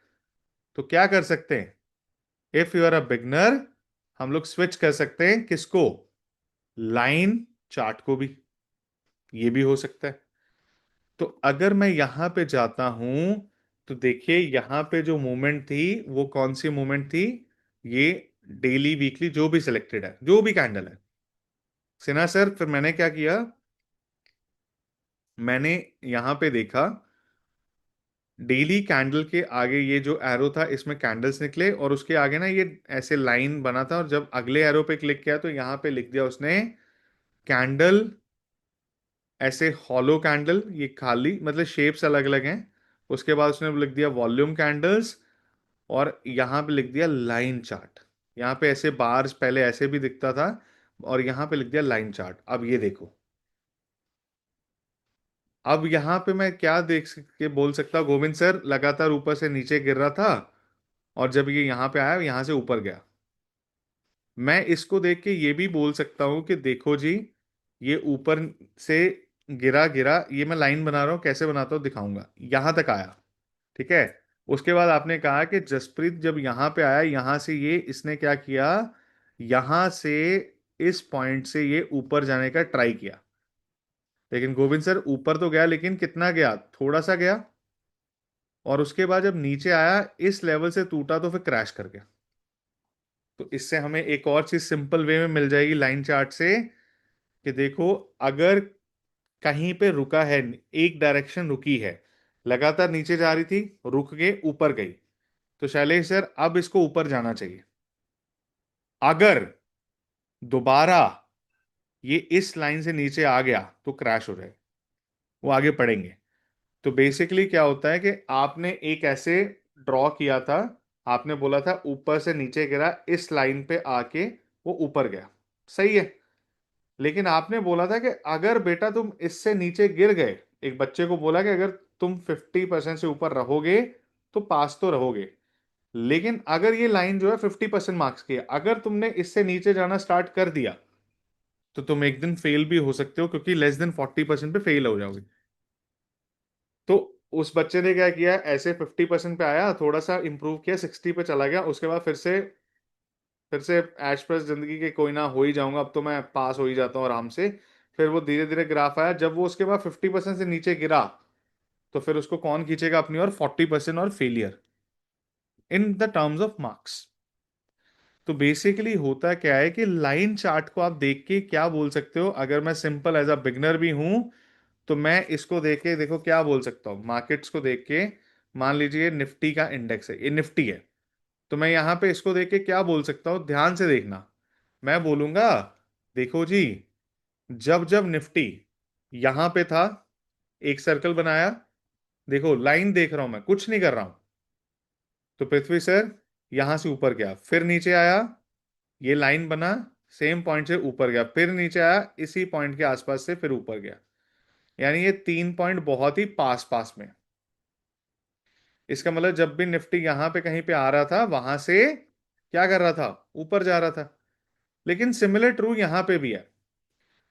तो क्या कर सकते हैं, if you are a beginner, हम लोग स्विच कर सकते हैं किसको? लाइन चार्ट को भी। ये भी हो सकता है। तो अगर मैं यहां पे जाता हूं, तो देखिए यहां पे जो मूवमेंट थी, वो कौन सी मूवमेंट थी? ये डेली वीकली जो भी सिलेक्टेड है, जो भी कैंडल है। सिन्हा सर, फिर मैंने क्या किया, मैंने यहां पे देखा डेली कैंडल के आगे ये जो एरो था इसमें कैंडल्स निकले, और उसके आगे ना ये ऐसे लाइन बना था, और जब अगले एरो पे क्लिक किया तो यहाँ पे लिख दिया उसने कैंडल, ऐसे हॉलो कैंडल, ये खाली मतलब शेप्स अलग अलग हैं। उसके बाद उसने लिख दिया वॉल्यूम कैंडल्स, और यहाँ पे लिख दिया लाइन चार्ट। यहाँ पे ऐसे बार्स पहले ऐसे भी दिखता था, और यहाँ पे लिख दिया लाइन चार्ट। अब ये देखो, अब यहाँ पे मैं क्या के बोल सकता हूँ, गोविंद सर लगातार ऊपर से नीचे गिर रहा था, और जब ये यहाँ पे आया यहाँ से ऊपर गया। मैं इसको देख के ये भी बोल सकता हूँ कि देखो जी, ये ऊपर से गिरा गिरा, ये मैं लाइन बना रहा हूँ, कैसे बनाता हूँ दिखाऊंगा, यहां तक आया। ठीक है। उसके बाद आपने कहा कि जसप्रीत जब यहां पे आया, यहां से ये इसने क्या किया, यहां से इस पॉइंट से ये ऊपर जाने का ट्राई किया, लेकिन गोविंद सर ऊपर तो गया, लेकिन कितना गया, थोड़ा सा गया। और उसके बाद जब नीचे आया इस लेवल से टूटा तो फिर क्रैश कर गया। तो इससे हमें एक और चीज सिंपल वे में मिल जाएगी लाइन चार्ट से, कि देखो अगर कहीं पे रुका है, एक डायरेक्शन रुकी है, लगातार नीचे जा रही थी, रुक के ऊपर गई, तो शैलेश सर अब इसको ऊपर जाना चाहिए। अगर दोबारा ये इस लाइन से नीचे आ गया तो क्रैश हो जाएगा, वो आगे पढ़ेंगे। तो बेसिकली क्या होता है कि आपने एक ऐसे ड्रॉ किया था, आपने बोला था ऊपर से नीचे गिरा, इस लाइन पे आके वो ऊपर गया, सही है। लेकिन आपने बोला था कि अगर बेटा तुम इससे नीचे गिर गए, एक बच्चे को बोला कि अगर तुम 50% से ऊपर रहोगे तो पास तो रहोगे, लेकिन अगर ये लाइन जो है 50% मार्क्स की है, अगर तुमने इससे नीचे जाना स्टार्ट कर दिया तो तुम एक दिन फेल भी हो सकते हो, क्योंकि लेस देन 40% पे फेल हो जाओगे। तो उस बच्चे ने क्या किया, ऐसे 50% पे आया, थोड़ा सा इंप्रूव किया, 60 पे चला गया, उसके बाद फिर से ऐश प्रैश जिंदगी के कोई ना हो ही जाऊंगा, अब तो मैं पास हो ही जाता हूँ आराम से। फिर वो धीरे धीरे ग्राफ आया, जब वो उसके बाद 50% से नीचे गिरा, तो फिर उसको कौन खींचेगा अपनी ओर, 40% और failure in the terms of marks. तो बेसिकली होता क्या है कि लाइन चार्ट को आप देख के क्या बोल सकते हो, अगर मैं सिंपल एज अ बिगनर भी हूं तो मैं इसको देख के देखो क्या बोल सकता हूँ, मार्केट्स को देख के, मान लीजिए निफ्टी का इंडेक्स है, ये निफ्टी है, तो मैं यहाँ पे इसको देख के क्या बोल सकता हूँ, ध्यान से देखना। मैं बोलूंगा देखो जी, जब जब निफ्टी यहां पे था, एक सर्कल बनाया, देखो लाइन देख रहा हूं, मैं कुछ नहीं कर रहा हूं, तो पृथ्वी सर यहां से ऊपर गया, फिर नीचे आया, ये लाइन बना, सेम पॉइंट से ऊपर गया, फिर नीचे आया, इसी पॉइंट के आसपास से फिर ऊपर गया। यानी ये 3 पॉइंट बहुत ही पास पास में। इसका मतलब जब भी निफ्टी यहां पे कहीं पे आ रहा था, वहां से क्या कर रहा था, ऊपर जा रहा था। लेकिन सिमिलर ट्रू यहां पे भी है।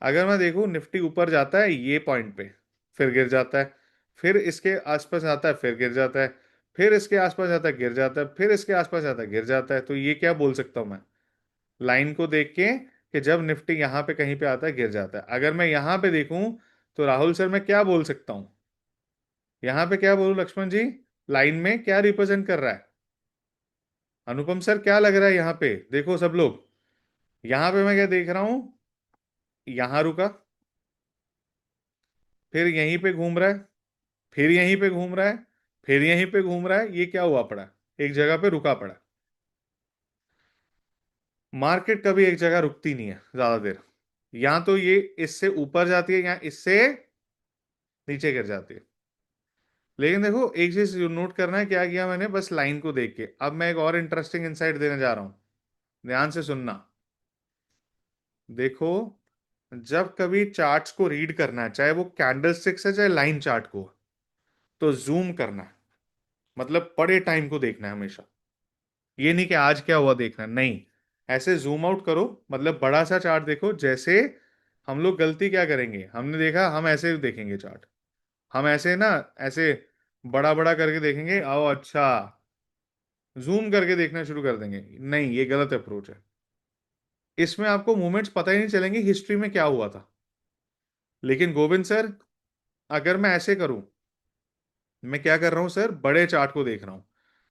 अगर मैं देखूं निफ्टी ऊपर जाता है ये पॉइंट पे, फिर गिर जाता है, फिर इसके आसपास आता है, फिर गिर जाता है, फिर इसके आसपास आता है, गिर जाता है, फिर इसके आसपास आता है, गिर जाता है, तो ये क्या बोल सकता हूं मैं, लाइन को देख के, कि जब निफ्टी यहां पे कहीं पे आता है गिर जाता है। अगर मैं यहां पे देखूं तो राहुल सर मैं क्या बोल सकता हूं, यहां पे क्या बोलूं लक्ष्मण जी, लाइन में क्या रिप्रेजेंट कर रहा है, अनुपम सर क्या लग रहा है यहाँ पे, देखो सब लोग, यहां पे मैं क्या देख रहा हूं, यहां रुका, फिर यहीं पे घूम रहा है, फिर यहीं पे घूम रहा है, फिर यहीं पे घूम रहा है, ये क्या हुआ पड़ा, एक जगह पे रुका पड़ा। मार्केट कभी एक जगह रुकती नहीं है ज्यादा देर, या तो ये इससे ऊपर जाती है या इससे नीचे गिर जाती है। लेकिन देखो एक चीज नोट करना है, क्या किया मैंने, बस लाइन को देख के। अब मैं एक और इंटरेस्टिंग इंसाइट देने जा रहा हूं, ध्यान से सुनना। देखो, जब कभी चार्ट्स को रीड करना है, चाहे वो कैंडलस्टिक्स है चाहे लाइन चार्ट को, तो जूम करना है, मतलब बड़े टाइम को देखना है हमेशा। ये नहीं कि आज क्या हुआ देखना, नहीं, ऐसे जूम आउट करो, मतलब बड़ा सा चार्ट देखो। जैसे हम लोग गलती क्या करेंगे, हमने देखा हम ऐसे देखेंगे चार्ट, हम ऐसे ना, ऐसे बड़ा बड़ा करके देखेंगे, आओ अच्छा, जूम करके देखना शुरू कर देंगे। नहीं, ये गलत अप्रोच है। इसमें आपको मूवमेंट्स पता ही नहीं चलेंगे हिस्ट्री में क्या हुआ था। लेकिन गोविंद सर, अगर मैं ऐसे करूं, मैं क्या कर रहा हूं सर, बड़े चार्ट को देख रहा हूं,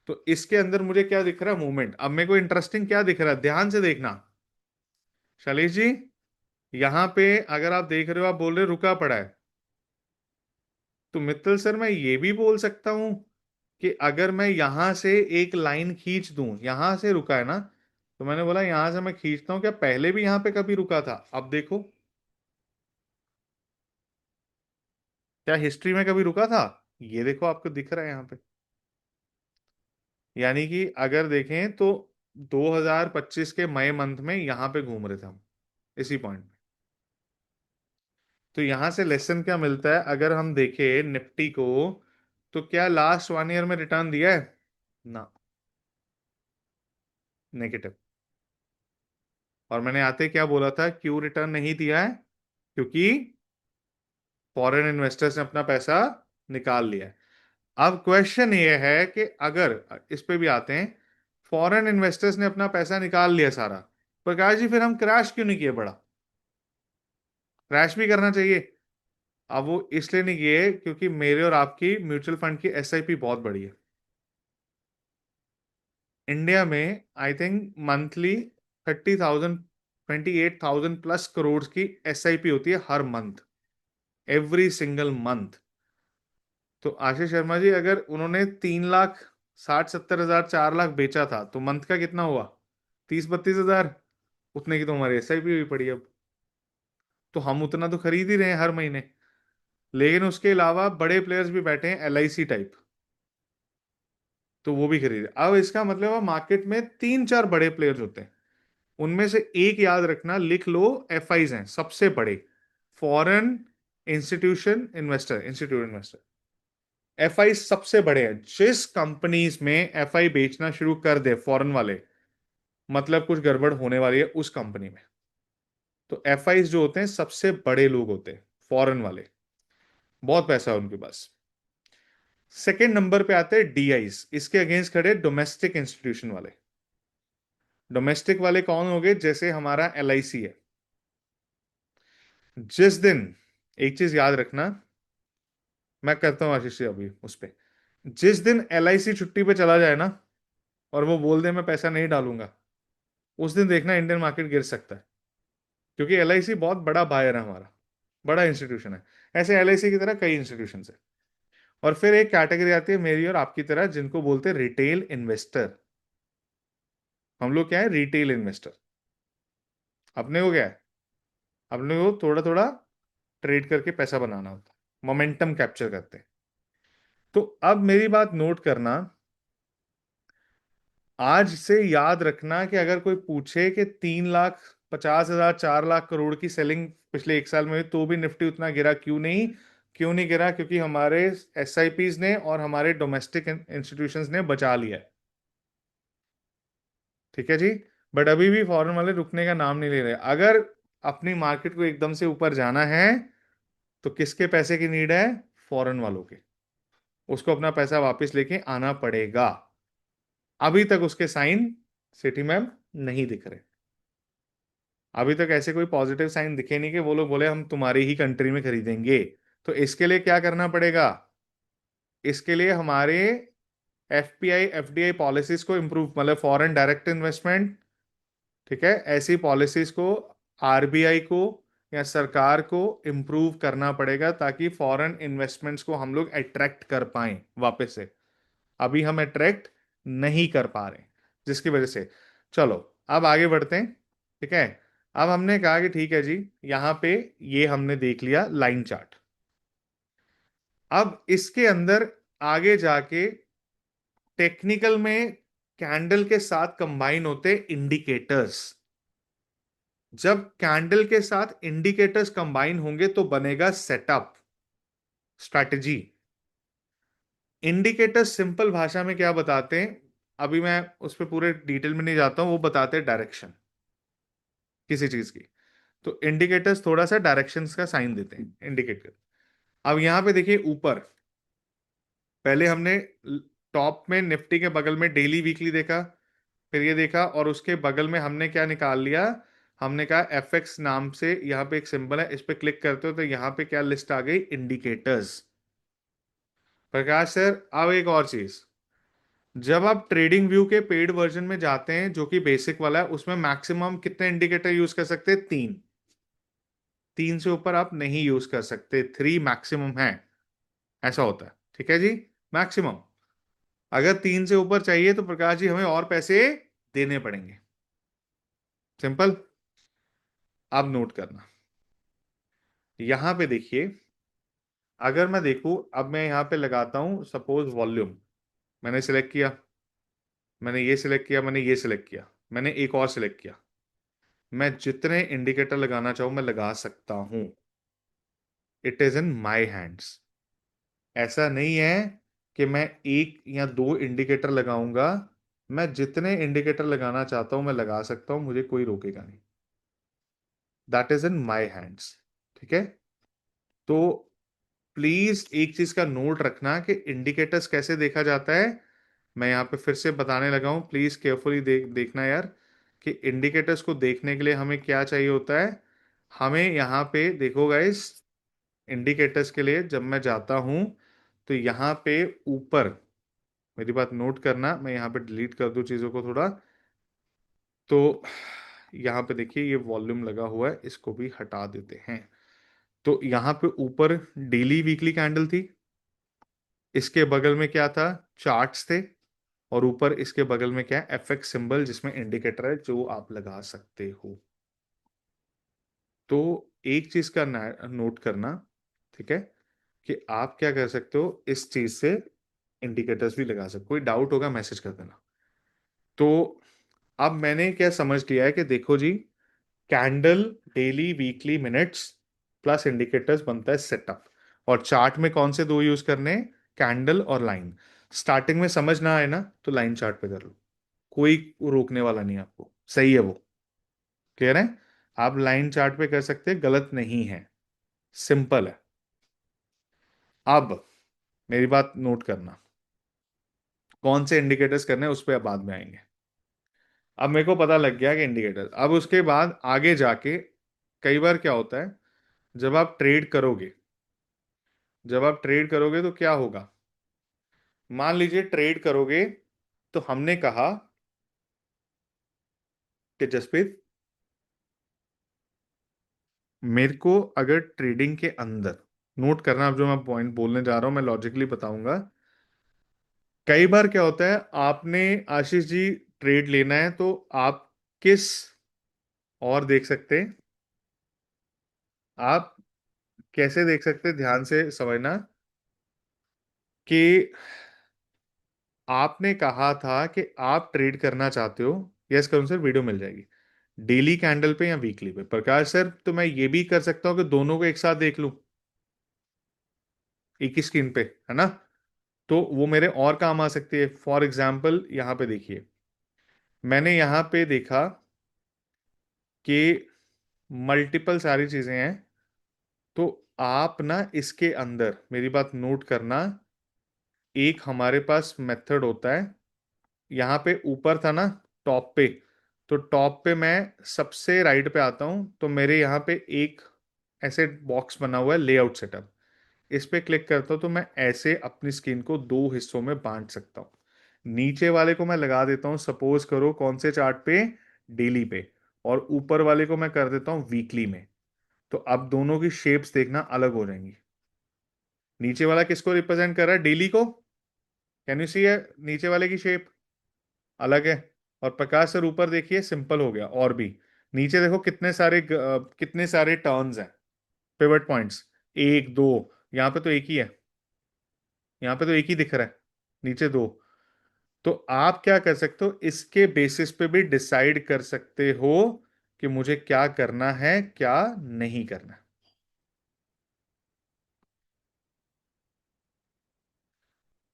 तो इसके अंदर मुझे क्या दिख रहा है, मूवमेंट। अब मेरे को इंटरेस्टिंग क्या दिख रहा है, ध्यान से देखना शैलेश जी, यहां पे अगर आप देख रहे हो, आप बोल रहे हो रुका पड़ा है, तो मित्तल सर मैं ये भी बोल सकता हूं कि अगर मैं यहां से एक लाइन खींच दूं, यहां से रुका है ना, तो मैंने बोला यहां से मैं खींचता हूं, क्या पहले भी यहां पे कभी रुका था? अब देखो, क्या हिस्ट्री में कभी रुका था? ये देखो, आपको दिख रहा है यहाँ पे। यानी कि अगर देखें तो 2025 के मई मंथ में यहां पे घूम रहे थे हम, इसी पॉइंट। तो यहां से लेसन क्या मिलता है, अगर हम देखें निफ्टी को, तो क्या लास्ट 1 ईयर में रिटर्न दिया है? ना, नेगेटिव। और मैंने आते क्या बोला था, क्यों रिटर्न नहीं दिया है? क्योंकि फॉरेन इन्वेस्टर्स ने अपना पैसा निकाल लिया है। अब क्वेश्चन ये है कि अगर, इस पे भी आते हैं, फॉरेन इन्वेस्टर्स ने अपना पैसा निकाल लिया सारा, प्रकाश जी फिर हम क्रैश क्यों नहीं किए बड़ा? क्रैश भी करना चाहिए। अब वो इसलिए नहीं किए क्योंकि मेरे और आपकी म्यूचुअल फंड की एसआईपी बहुत बड़ी है। इंडिया में I think monthly 30,000, 28,000 plus crore की एसआईपी होती है हर मंथ, एवरी सिंगल मंथ। तो आशीष शर्मा जी, अगर उन्होंने 3,60,70,000, 4 लाख बेचा था, तो मंथ का कितना हुआ? 30-32 हजार। उतने की तो हमारी एसआईपी भी पड़ी अब। तो हम उतना तो खरीद ही रहे हैं हर महीने। लेकिन उसके अलावा बड़े प्लेयर्स भी बैठे हैं, एलआईसी टाइप, तो वो भी खरीदे। अब इसका मतलब है मार्केट में 3-4 बड़े प्लेयर्स होते हैं, उनमें से एक याद रखना, लिख लो, एफआईज हैं सबसे बड़े, foreign institution investor, institute investor. FI सबसे बड़े हैं। जिस कंपनीज में एफआई बेचना शुरू कर दे फॉरेन वाले, मतलब कुछ गड़बड़ होने वाली है उस कंपनी में। तो एफआई जो होते हैं सबसे बड़े लोग होते हैं, फॉरेन वाले, बहुत पैसा है उनके पास। सेकंड नंबर पे आते हैं डीआईस, इसके अगेंस्ट खड़े डोमेस्टिक इंस्टीट्यूशन वाले। डोमेस्टिक वाले कौन हो गए? जैसे हमारा एलआईसी है। जिस दिन, एक चीज याद रखना, मैं करता हूं आशीष जी अभी उस पे, जिस दिन एलआईसी छुट्टी पे चला जाए ना, और वो बोल दे मैं पैसा नहीं डालूंगा, उस दिन देखना इंडियन मार्केट गिर सकता है। क्योंकि एलआईसी बहुत बड़ा बायर है हमारा, बड़ा इंस्टीट्यूशन है। ऐसे एलआईसी की तरह कई इंस्टीट्यूशन है। और फिर एक कैटेगरी आती है मेरी और आपकी तरह, जिनको बोलते हैं रिटेल इन्वेस्टर। हम लोग क्या है? Retail investor. अपने को क्या है? अपने को थोड़ा थोड़ा ट्रेड करके पैसा बनाना होता है, मोमेंटम कैप्चर करते हैं। तो अब मेरी बात नोट करना, आज से याद रखना कि अगर कोई पूछे कि 3,50,000, 4 लाख करोड़ की सेलिंग पिछले एक साल में हुई, तो भी निफ्टी उतना गिरा क्यों नहीं? क्यों नहीं गिरा? क्योंकि हमारे एसआईपीज ने और हमारे डोमेस्टिक इंस्टीट्यूशंस ने बचा लिया है। ठीक है जी। बट अभी भी फॉरेन वाले रुकने का नाम नहीं ले रहे। अगर अपनी मार्केट को एकदम से ऊपर जाना है, तो किसके पैसे की नीड है? फॉरेन वालों के। उसको अपना पैसा वापस लेके आना पड़ेगा। अभी तक उसके साइन सिटी मैम नहीं दिख रहे। अभी तक ऐसे कोई पॉजिटिव साइन दिखे नहीं कि वो लोग बोले हम तुम्हारी ही कंट्री में खरीदेंगे। तो इसके लिए क्या करना पड़ेगा? इसके लिए हमारे एफपीआई एफडीआई पॉलिसीज को इम्प्रूव, मतलब फॉरेन डायरेक्ट इन्वेस्टमेंट, ठीक है, ऐसी पॉलिसीज को आरबीआई को या सरकार को इम्प्रूव करना पड़ेगा, ताकि फॉरेन इन्वेस्टमेंट्स को हम लोग अट्रैक्ट कर पाए वापस से। अभी हम अट्रैक्ट नहीं कर पा रहे, जिसकी वजह से, चलो अब आगे बढ़ते हैं। ठीक है, अब हमने कहा कि ठीक है जी, यहां पे ये हमने देख लिया लाइन चार्ट। अब इसके अंदर आगे जाके टेक्निकल में कैंडल के साथ कंबाइन होते इंडिकेटर्स। जब कैंडल के साथ इंडिकेटर्स कंबाइन होंगे तो बनेगा सेटअप, स्ट्रैटेजी। इंडिकेटर्स सिंपल भाषा में क्या बताते हैं, अभी मैं उस पर पूरे डिटेल में नहीं जाता हूं, वो बताते हैं डायरेक्शन किसी चीज की। तो इंडिकेटर्स थोड़ा सा डायरेक्शंस का साइन देते हैं, इंडिकेटर। अब यहां पे देखिए ऊपर, पहले हमने टॉप में निफ्टी के बगल में डेली वीकली देखा, फिर ये देखा, और उसके बगल में हमने क्या निकाल लिया, हमने कहा एफएक्स नाम से यहाँ पे एक सिंबल है, इस पे क्लिक करते हो तो यहाँ पे क्या लिस्ट आ गई? इंडिकेटर्स। प्रकाश सर, अब एक और चीज, जब आप ट्रेडिंग व्यू के पेड वर्जन में जाते हैं जो कि बेसिक वाला है, उसमें मैक्सिमम कितने इंडिकेटर यूज कर सकते हैं? 3। 3 से ऊपर आप नहीं यूज कर सकते, 3 मैक्सिमम है, ऐसा होता है। ठीक है जी, मैक्सिमम। अगर 3 से ऊपर चाहिए तो प्रकाश जी हमें और पैसे देने पड़ेंगे। सिंपल। अब नोट करना, यहां पे देखिए, अगर मैं देखूं, अब मैं यहां पे लगाता हूं सपोज वॉल्यूम। मैंने सिलेक्ट किया, मैंने ये सिलेक्ट किया, मैंने ये सिलेक्ट किया, मैंने एक और सिलेक्ट किया। मैं जितने इंडिकेटर लगाना चाहूं मैं लगा सकता हूं। It is in my hands. ऐसा नहीं है कि मैं एक या दो इंडिकेटर लगाऊंगा। मैं जितने इंडिकेटर लगाना चाहता हूं मैं लगा सकता हूं, मुझे कोई रोकेगा नहीं। That is in my hands. ठीक है। तो प्लीज एक चीज का नोट रखना कि इंडिकेटर्स कैसे देखा जाता है। मैं यहाँ पे फिर से बताने लगा हूं, प्लीज केयरफुली देखना यार, कि इंडिकेटर्स को देखने के लिए हमें क्या चाहिए होता है। हमें यहाँ पे देखो गाइस, इंडिकेटर्स के लिए जब मैं जाता हूं तो यहाँ पे ऊपर, मेरी बात नोट करना, मैं यहाँ पे डिलीट कर दूं चीजों को थोड़ा। तो यहाँ पे देखिए ये वॉल्यूम लगा हुआ है, इसको भी हटा देते हैं। तो यहाँ पे ऊपर डेली वीकली कैंडल थी, इसके बगल में क्या था, चार्ट्स थे, और ऊपर इसके बगल में क्या है, एफएक्स सिंबल जिसमें इंडिकेटर है जो आप लगा सकते हो। तो एक चीज का नोट करना, ठीक है, कि आप क्या कर सकते हो, इस चीज से इंडिकेटर्स भी लगा सकते हो। कोई डाउट होगा मैसेज कर देना। तो अब मैंने क्या समझ लिया है कि देखो जी, candle, daily, weekly, minutes plus indicators बनता है सेटअप। और चार्ट में कौन से दो यूज करने हैं, कैंडल और लाइन। स्टार्टिंग में समझ ना आए ना तो लाइन चार्ट पे कर लो, कोई रोकने वाला नहीं है आपको, सही है वो। क्लियर है। आप लाइन चार्ट पे कर सकते हैं, गलत नहीं है, सिंपल है। अब मेरी बात नोट करना, कौन से इंडिकेटर्स करने हैं उस पर अब बाद में आएंगे। अब मेरे को पता लग गया कि इंडिकेटर, अब उसके बाद आगे जाके कई बार क्या होता है, जब आप ट्रेड करोगे, जब आप ट्रेड करोगे तो क्या होगा, मान लीजिए ट्रेड करोगे, तो हमने कहा कि जसप्रीत, मेरे को अगर ट्रेडिंग के अंदर, नोट करना, अब जो मैं पॉइंट बोलने जा रहा हूं मैं लॉजिकली बताऊंगा। कई बार क्या होता है, आपने, आशीष जी, ट्रेड लेना है तो आप किस और देख सकते हैं, आप कैसे देख सकते हैं, ध्यान से समझना, कि आपने कहा था कि आप ट्रेड करना चाहते हो। यस करूं सर, वीडियो मिल जाएगी, डेली कैंडल पे या वीकली पे। प्रकाश सर, तो मैं ये भी कर सकता हूं कि दोनों को एक साथ देख लूं एक ही स्क्रीन पे, है ना। तो वो मेरे और काम आ सकती है। फॉर एग्जाम्पल यहां पे देखिए, मैंने यहां पे देखा कि मल्टीपल सारी चीजें हैं। तो आप ना इसके अंदर मेरी बात नोट करना, एक हमारे पास मेथड होता है, यहाँ पे ऊपर था ना, टॉप पे, तो टॉप पे मैं सबसे राइट पे आता हूं तो मेरे यहाँ पे एक ऐसे बॉक्स बना हुआ है, लेआउट सेटअप। इस पे क्लिक करता हूं तो मैं ऐसे अपनी स्क्रीन को दो हिस्सों में बांट सकता हूँ। नीचे वाले को मैं लगा देता हूँ, सपोज करो कौन से चार्ट पे, डेली पे, और ऊपर वाले को मैं कर देता हूँ वीकली में। तो अब दोनों की शेप्स देखना अलग हो जाएंगी। नीचे वाला किसको रिप्रेजेंट कर रहा है, डेली को, कैन यू सी है, नीचे वाले की शेप अलग है। और प्रकाश सर ऊपर देखिए, सिंपल हो गया। और भी नीचे देखो कितने सारे टर्न्स हैं, पिवट पॉइंट्स, एक दो, यहाँ पे तो एक ही है, यहाँ पे तो एक ही दिख रहा है, नीचे दो। तो आप क्या कर सकते हो, इसके बेसिस पे भी डिसाइड कर सकते हो कि मुझे क्या करना है क्या नहीं करना है।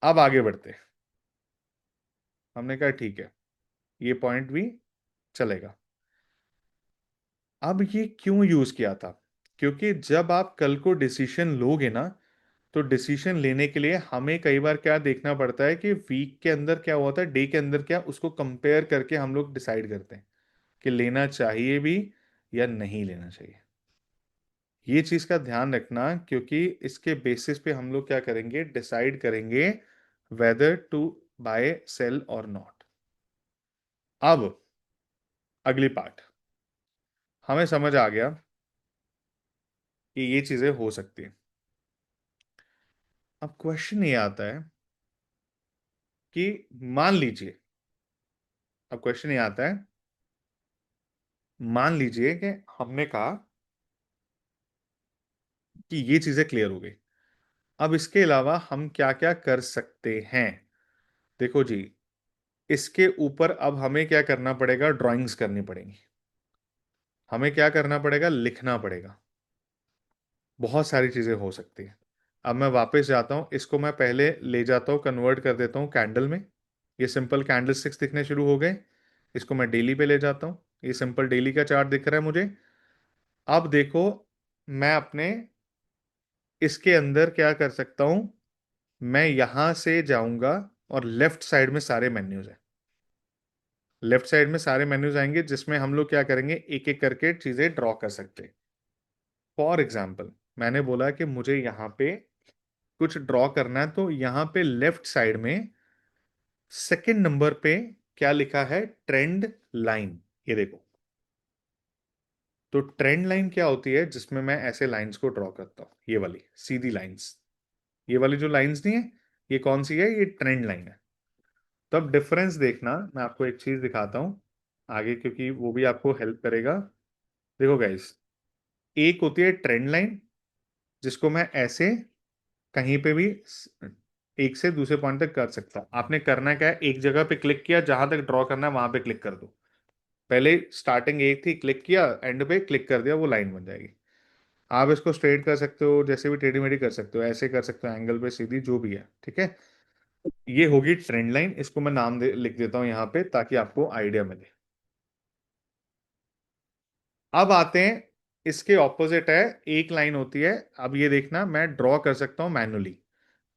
अब आगे बढ़ते हैं। हमने कहा ठीक है, ये पॉइंट भी चलेगा। अब ये क्यों यूज किया था, क्योंकि जब आप कल को डिसीजन लोगे ना, तो डिसीजन लेने के लिए हमें कई बार क्या देखना पड़ता है कि वीक के अंदर क्या हुआ था, डे के अंदर क्या, उसको कंपेयर करके हम लोग डिसाइड करते हैं कि लेना चाहिए भी या नहीं लेना चाहिए। ये चीज का ध्यान रखना, क्योंकि इसके बेसिस पे हम लोग क्या करेंगे, डिसाइड करेंगे वेदर टू बाय, सेल और नॉट। अब अगली पार्ट, हमें समझ आ गया कि ये चीजें हो सकती हैं। अब क्वेश्चन ये आता है कि मान लीजिए, अब क्वेश्चन ये आता है, मान लीजिए कि हमने कहा कि ये चीजें क्लियर हो गई, अब इसके अलावा हम क्या क्या कर सकते हैं। देखो जी, इसके ऊपर अब हमें क्या करना पड़ेगा, ड्राइंग्स करनी पड़ेंगी, हमें क्या करना पड़ेगा, लिखना पड़ेगा, बहुत सारी चीजें हो सकती हैं। अब मैं वापस जाता हूं, इसको मैं पहले ले जाता हूं, कन्वर्ट कर देता हूं कैंडल में। ये सिंपल कैंडल स्टिक्स दिखने शुरू हो गए। इसको मैं डेली पे ले जाता हूं, ये सिंपल डेली का चार्ट दिख रहा है मुझे। अब देखो, मैं अपने इसके अंदर क्या कर सकता हूं, मैं यहां से जाऊंगा और लेफ्ट साइड में सारे मेन्यूज हैं। लेफ्ट साइड में सारे मेन्यूज आएंगे जिसमें हम लोग क्या करेंगे, एक एक करके चीजें ड्रॉ कर सकते हैं। फॉर एग्जाम्पल, मैंने बोला कि मुझे यहाँ पे कुछ ड्रॉ करना है, तो यहाँ पे लेफ्ट साइड में सेकंड नंबर पे क्या लिखा है, ट्रेंड लाइन। ये देखो, तो ट्रेंड लाइन क्या होती है, जिसमें मैं ऐसे लाइंस को ड्रॉ करता हूं, ये वाली सीधी लाइंस। ये वाली जो लाइंस नहीं है, ये कौन सी है, ये ट्रेंड लाइन है। तो अब डिफरेंस देखना, मैं आपको एक चीज दिखाता हूं आगे, क्योंकि वो भी आपको हेल्प करेगा। देखो गाइस, एक होती है ट्रेंड लाइन, जिसको मैं ऐसे कहीं पे भी एक से दूसरे पॉइंट तक कर सकता हूं। आपने करना क्या है, एक जगह पे क्लिक किया, जहां तक ड्रॉ करना है वहां पे क्लिक कर दो। पहले स्टार्टिंग एक थी, क्लिक किया, एंड पे क्लिक कर दिया, वो लाइन बन जाएगी। आप इसको स्ट्रेट कर सकते हो, जैसे भी टेढ़ी मेढ़ी कर सकते हो, ऐसे कर सकते हो, एंगल पे सीधी, जो भी है, ठीक है। ये होगी ट्रेंड लाइन, इसको मैं नाम लिख देता हूं यहाँ पे ताकि आपको आइडिया मिले। अब आते हैं, इसके ऑपोजिट है, एक लाइन होती है। अब ये देखना, मैं ड्रॉ कर सकता हूँ मैनुअली,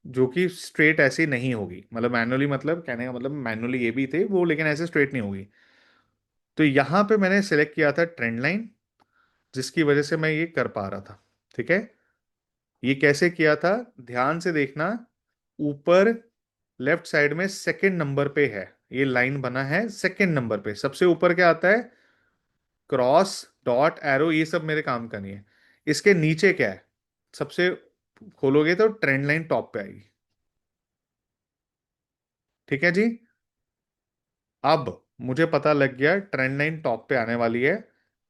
जो कि स्ट्रेट ऐसी नहीं होगी, मतलब मैनुअली, मतलब कहने का मतलब मैनुअली ये भी थे वो, लेकिन ऐसे स्ट्रेट नहीं होगी। तो यहां पे मैंने सेलेक्ट किया था ट्रेंड लाइन, जिसकी वजह से मैं ये कर पा रहा था, ठीक है। ये कैसे किया था, ध्यान से देखना, ऊपर लेफ्ट साइड में सेकंड नंबर पे है, ये लाइन बना है सेकंड नंबर पे, सबसे ऊपर क्या आता है, क्रॉस, डॉट, एरो, ये सब मेरे काम का नहीं है। इसके नीचे क्या है, सबसे खोलोगे तो ट्रेंड लाइन टॉप पे आएगी, ठीक है जी। अब मुझे पता लग गया ट्रेंड लाइन टॉप पे आने वाली है।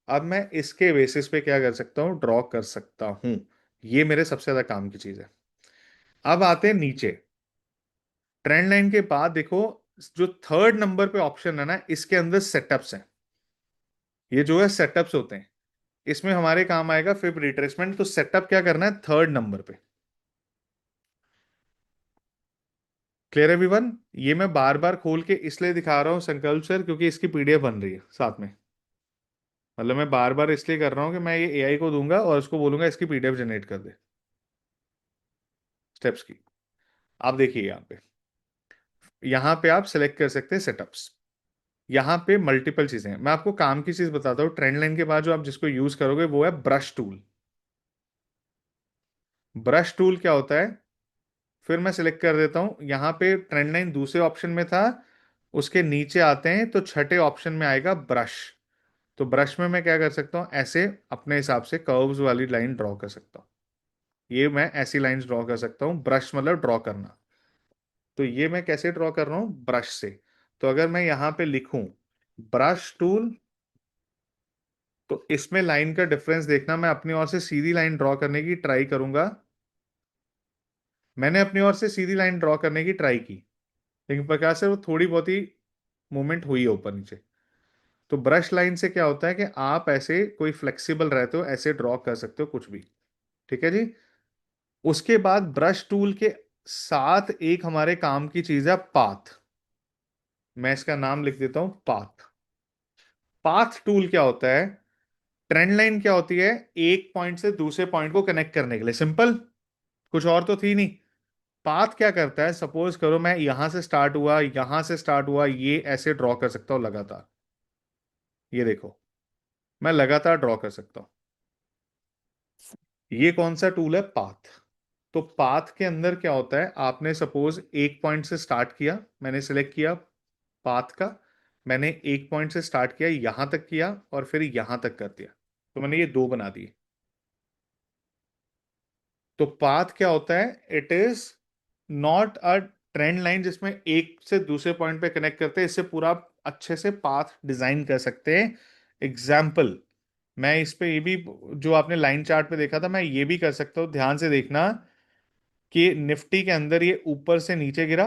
अब मैं इसके बेसिस पे क्या कर सकता हूं, ड्रॉ कर सकता हूं। ये मेरे सबसे ज्यादा काम की चीज है। अब आते हैं नीचे, ट्रेंड लाइन के बाद देखो, जो थर्ड नंबर पे ऑप्शन है ना, इसके अंदर सेटअप्स हैं। ये जो है सेटअप्स होते हैं, इसमें हमारे काम आएगा फिर रिट्रेसमेंट। तो सेटअप क्या करना है, थर्ड नंबर पे। Clear everyone. ये मैं बार बार खोल के इसलिए दिखा रहा हूं संकल्प सर, क्योंकि इसकी पीडीएफ बन रही है साथ में। मतलब मैं बार बार इसलिए कर रहा हूं कि मैं ये एआई को दूंगा और उसको बोलूंगा इसकी पीडीएफ जनरेट कर दे स्टेप्स की। आप देखिए यहाँ पे आप सेलेक्ट कर सकते हैं सेटअप्स। यहाँ पे मल्टीपल चीजें हैं, मैं आपको काम की चीज बताता हूँ। ट्रेंड लाइन के बाद जो आप जिसको यूज करोगे वो है ब्रश टूल। ब्रश टूल क्या होता है, फिर मैं सिलेक्ट कर देता हूं, यहाँ पे ट्रेंड लाइन दूसरे ऑप्शन में था, उसके नीचे आते हैं तो छठे ऑप्शन में आएगा ब्रश। तो ब्रश में मैं क्या कर सकता हूँ, ऐसे अपने हिसाब से कर्व्स वाली लाइन ड्रॉ कर सकता हूँ। ये मैं ऐसी लाइंस ड्रॉ कर सकता हूँ, ब्रश मतलब ड्रॉ करना। तो ये मैं कैसे ड्रॉ कर रहा हूँ, ब्रश से। तो अगर मैं यहाँ पे लिखूं ब्रश टूल, तो इसमें लाइन का डिफरेंस देखना, मैं अपनी ओर से सीधी लाइन ड्रॉ करने की ट्राई करूंगा। मैंने अपनी ओर से सीधी लाइन ड्रॉ करने की ट्राई की, लेकिन प्रकाश से वो थोड़ी बहुत ही मूवमेंट हुई है ऊपर नीचे। तो ब्रश लाइन से क्या होता है कि आप ऐसे कोई फ्लेक्सिबल रहते हो, ऐसे ड्रॉ कर सकते हो कुछ भी, ठीक है जी। उसके बाद ब्रश टूल के साथ एक हमारे काम की चीज है पाथ। मैं इसका नाम लिख देता हूं पाथ। पाथ टूल क्या होता है, ट्रेंड लाइन क्या होती है, एक पॉइंट से दूसरे पॉइंट को कनेक्ट करने के लिए, सिंपल, कुछ और तो थी नहीं। पाथ क्या करता है, सपोज करो मैं यहां से स्टार्ट हुआ, यहां से स्टार्ट हुआ, ये ऐसे ड्रॉ कर सकता हूं लगातार। ये देखो, मैं लगातार ड्रॉ कर सकता हूं। ये कौन सा टूल है, पाथ। तो पाथ के अंदर क्या होता है, आपने सपोज एक पॉइंट से स्टार्ट किया, मैंने सिलेक्ट किया पाथ का, मैंने एक पॉइंट से स्टार्ट किया, यहां तक किया और फिर यहां तक कर दिया, तो मैंने ये दो बना दिए। तो पाथ क्या होता है, it is not a trend line जिसमें एक से दूसरे पॉइंट पे कनेक्ट करते हैं, इससे पूरा आप अच्छे से पाथ डिजाइन कर सकते हैं। एग्जाम्पल, मैं इस पे ये भी, जो आपने लाइन चार्ट पे देखा था, मैं ये भी कर सकता हूँ। ध्यान से देखना कि निफ्टी के अंदर ये ऊपर से नीचे गिरा,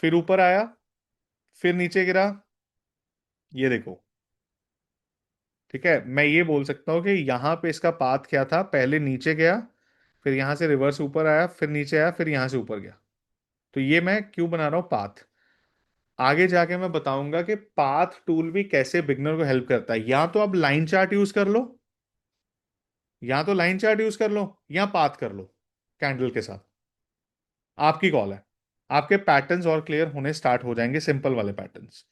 फिर ऊपर आया, फिर नीचे गिरा, ये देखो। ठीक है, मैं ये बोल सकता हूँ कि यहाँ पे इसका पाथ क्या था, पहले नीचे गया, फिर यहाँ से रिवर्स ऊपर आया, फिर नीचे आया, फिर यहाँ से ऊपर गया। तो ये मैं क्यों बना रहा हूँ पाथ। आगे जाके मैं बताऊंगा कि पाथ टूल भी कैसे बिगनर को हेल्प करता है। या तो आप लाइन चार्ट यूज कर लो, या तो लाइन चार्ट यूज कर लो, या पाथ कर लो कैंडल के साथ, आपकी कॉल है। आपके पैटर्न्स और क्लियर होने स्टार्ट हो जाएंगे, सिंपल वाले पैटर्न्स।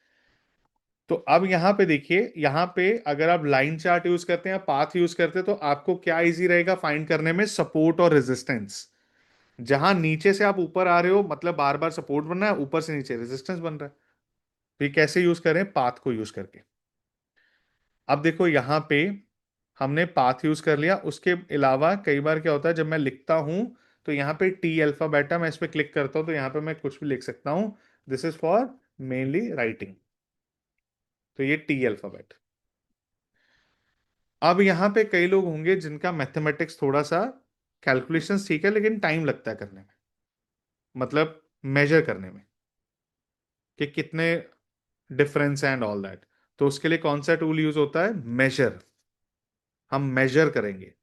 तो अब यहां पे देखिए, यहां पे अगर आप लाइन चार्ट यूज करते हैं या पाथ यूज करते हैं, तो आपको क्या इजी रहेगा फाइंड करने में, सपोर्ट और रेजिस्टेंस। जहां नीचे से आप ऊपर आ रहे हो, मतलब बार बार सपोर्ट बन रहा है, ऊपर से नीचे रेजिस्टेंस बन रहा है। तो ये कैसे यूज करें, पाथ को यूज करके। अब देखो यहां पे हमने पाथ यूज कर लिया। उसके अलावा कई बार क्या होता है, जब मैं लिखता हूं तो यहाँ पे टी अल्फा बेटा, मैं इस पे क्लिक करता हूं तो यहाँ पे मैं कुछ भी लिख सकता हूं। This is for mainly writing. तो ये टी अल्फाबेट। अब यहाँ पे कई लोग होंगे जिनका मैथमेटिक्स थोड़ा सा, कैलकुलेशंस ठीक है लेकिन टाइम लगता है करने में, मतलब मेजर करने में कि कितने डिफरेंस एंड ऑल दैट। तो उसके लिए कौन सा टूल यूज होता है, मेजर। हम मेजर करेंगे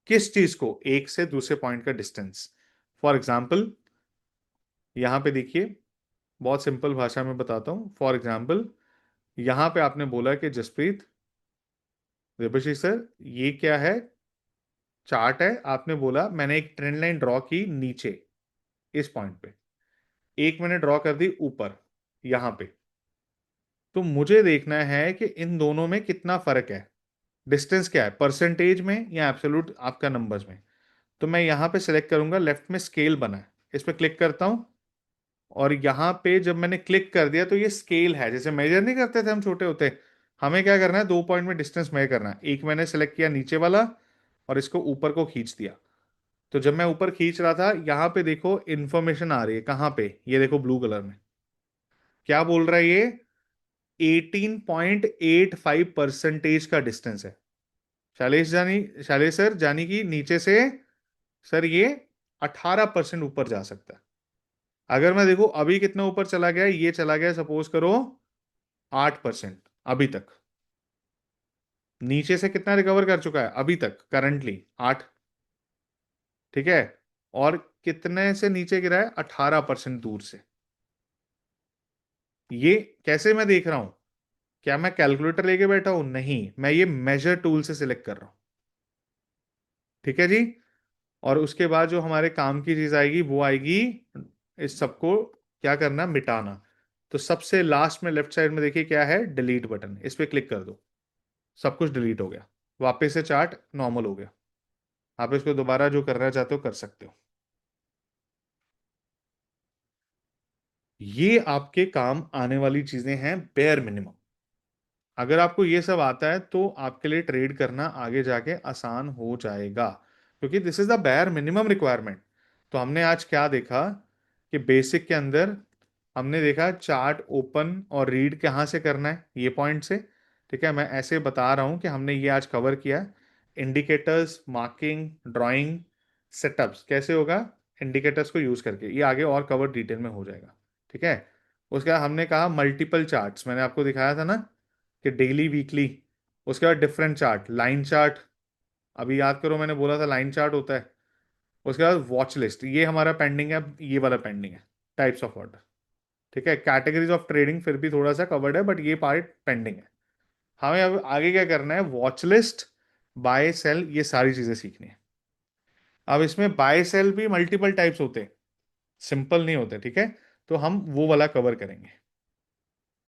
किस चीज को, एक से दूसरे पॉइंट का डिस्टेंस। फॉर एग्जाम्पल, यहां पे देखिए, बहुत सिंपल भाषा में बताता हूं। फॉर एग्जाम्पल, यहां पे आपने बोला कि जसप्रीत, देबश्री सर, ये क्या है, चार्ट है। आपने बोला मैंने एक ट्रेंड लाइन ड्रॉ की नीचे इस पॉइंट पे, एक मैंने ड्रॉ कर दी ऊपर यहां पे। तो मुझे देखना है कि इन दोनों में कितना फर्क है, डिस्टेंस क्या है, परसेंटेज में या एब्सोल्यूट आपका नंबर्स में। तो मैं यहां पे सिलेक्ट करूंगा, लेफ्ट में स्केल बना है, इस पे क्लिक करता हूं। और यहां पे जब मैंने क्लिक कर दिया तो ये स्केल है, जैसे मेजर नहीं करते थे हम छोटे होते। हमें क्या करना है, दो पॉइंट में डिस्टेंस मेजर करना है। एक मैंने सेलेक्ट किया नीचे वाला, और इसको ऊपर को खींच दिया। तो जब मैं ऊपर खींच रहा था, यहां पे देखो इंफॉर्मेशन आ रही है कहां पे, ये देखो ब्लू कलर में क्या बोल रहा है ये, 18.85% का डिस्टेंस है। शैलेश सर, जानी कि नीचे से, सर ये 18% ऊपर जा सकता है। अगर मैं देखो अभी कितना ऊपर चला गया, ये चला गया सपोज करो 8% अभी तक। नीचे से कितना रिकवर कर चुका है अभी तक, करंटली 8। ठीक है, और कितने से नीचे गिरा है, 18% दूर से। ये कैसे मैं देख रहा हूं, क्या मैं कैलकुलेटर लेके बैठा हूं, नहीं, मैं ये मेजर टूल से सिलेक्ट कर रहा हूं। ठीक है जी। और उसके बाद जो हमारे काम की चीज आएगी वो आएगी, इस सबको क्या करना, मिटाना। तो सबसे लास्ट में लेफ्ट साइड में देखिए क्या है, डिलीट बटन, इस पे क्लिक कर दो। सब कुछ डिलीट हो गया, वापस से चार्ट नॉर्मल हो गया। आप इसको दोबारा जो करना चाहते हो कर सकते हो। ये आपके काम आने वाली चीजें हैं, बेयर मिनिमम। अगर आपको ये सब आता है तो आपके लिए ट्रेड करना आगे जाके आसान हो जाएगा, क्योंकि this is the bare minimum requirement. तो हमने आज क्या देखा कि बेसिक के अंदर हमने देखा चार्ट ओपन और रीड कहाँ से करना है, ये पॉइंट से। ठीक है, मैं ऐसे बता रहा हूँ कि हमने ये आज कवर किया। इंडिकेटर्स, मार्किंग, ड्राइंग, सेटअप्स कैसे होगा, इंडिकेटर्स को यूज करके, ये आगे और कवर डिटेल में हो जाएगा। ठीक है, उसके बाद हमने कहा मल्टीपल चार्ट्स, मैंने आपको दिखाया था ना कि डेली वीकली। उसके बाद डिफरेंट चार्ट, लाइन चार्ट, अभी याद करो मैंने बोला था लाइन चार्ट होता है। उसके बाद वॉच लिस्ट, ये हमारा पेंडिंग है, ये वाला पेंडिंग है। टाइप्स ऑफ ऑर्डर, ठीक है, कैटेगरीज ऑफ ट्रेडिंग फिर भी थोड़ा सा कवर्ड है, बट ये पार्ट पेंडिंग है। हमें अब आगे क्या करना है, वॉच लिस्ट, बाय सेल, ये सारी चीजें सीखनी है। अब इसमें बाय सेल भी मल्टीपल टाइप्स होते हैं, सिंपल नहीं होते। ठीक है, तो हम वो वाला कवर करेंगे।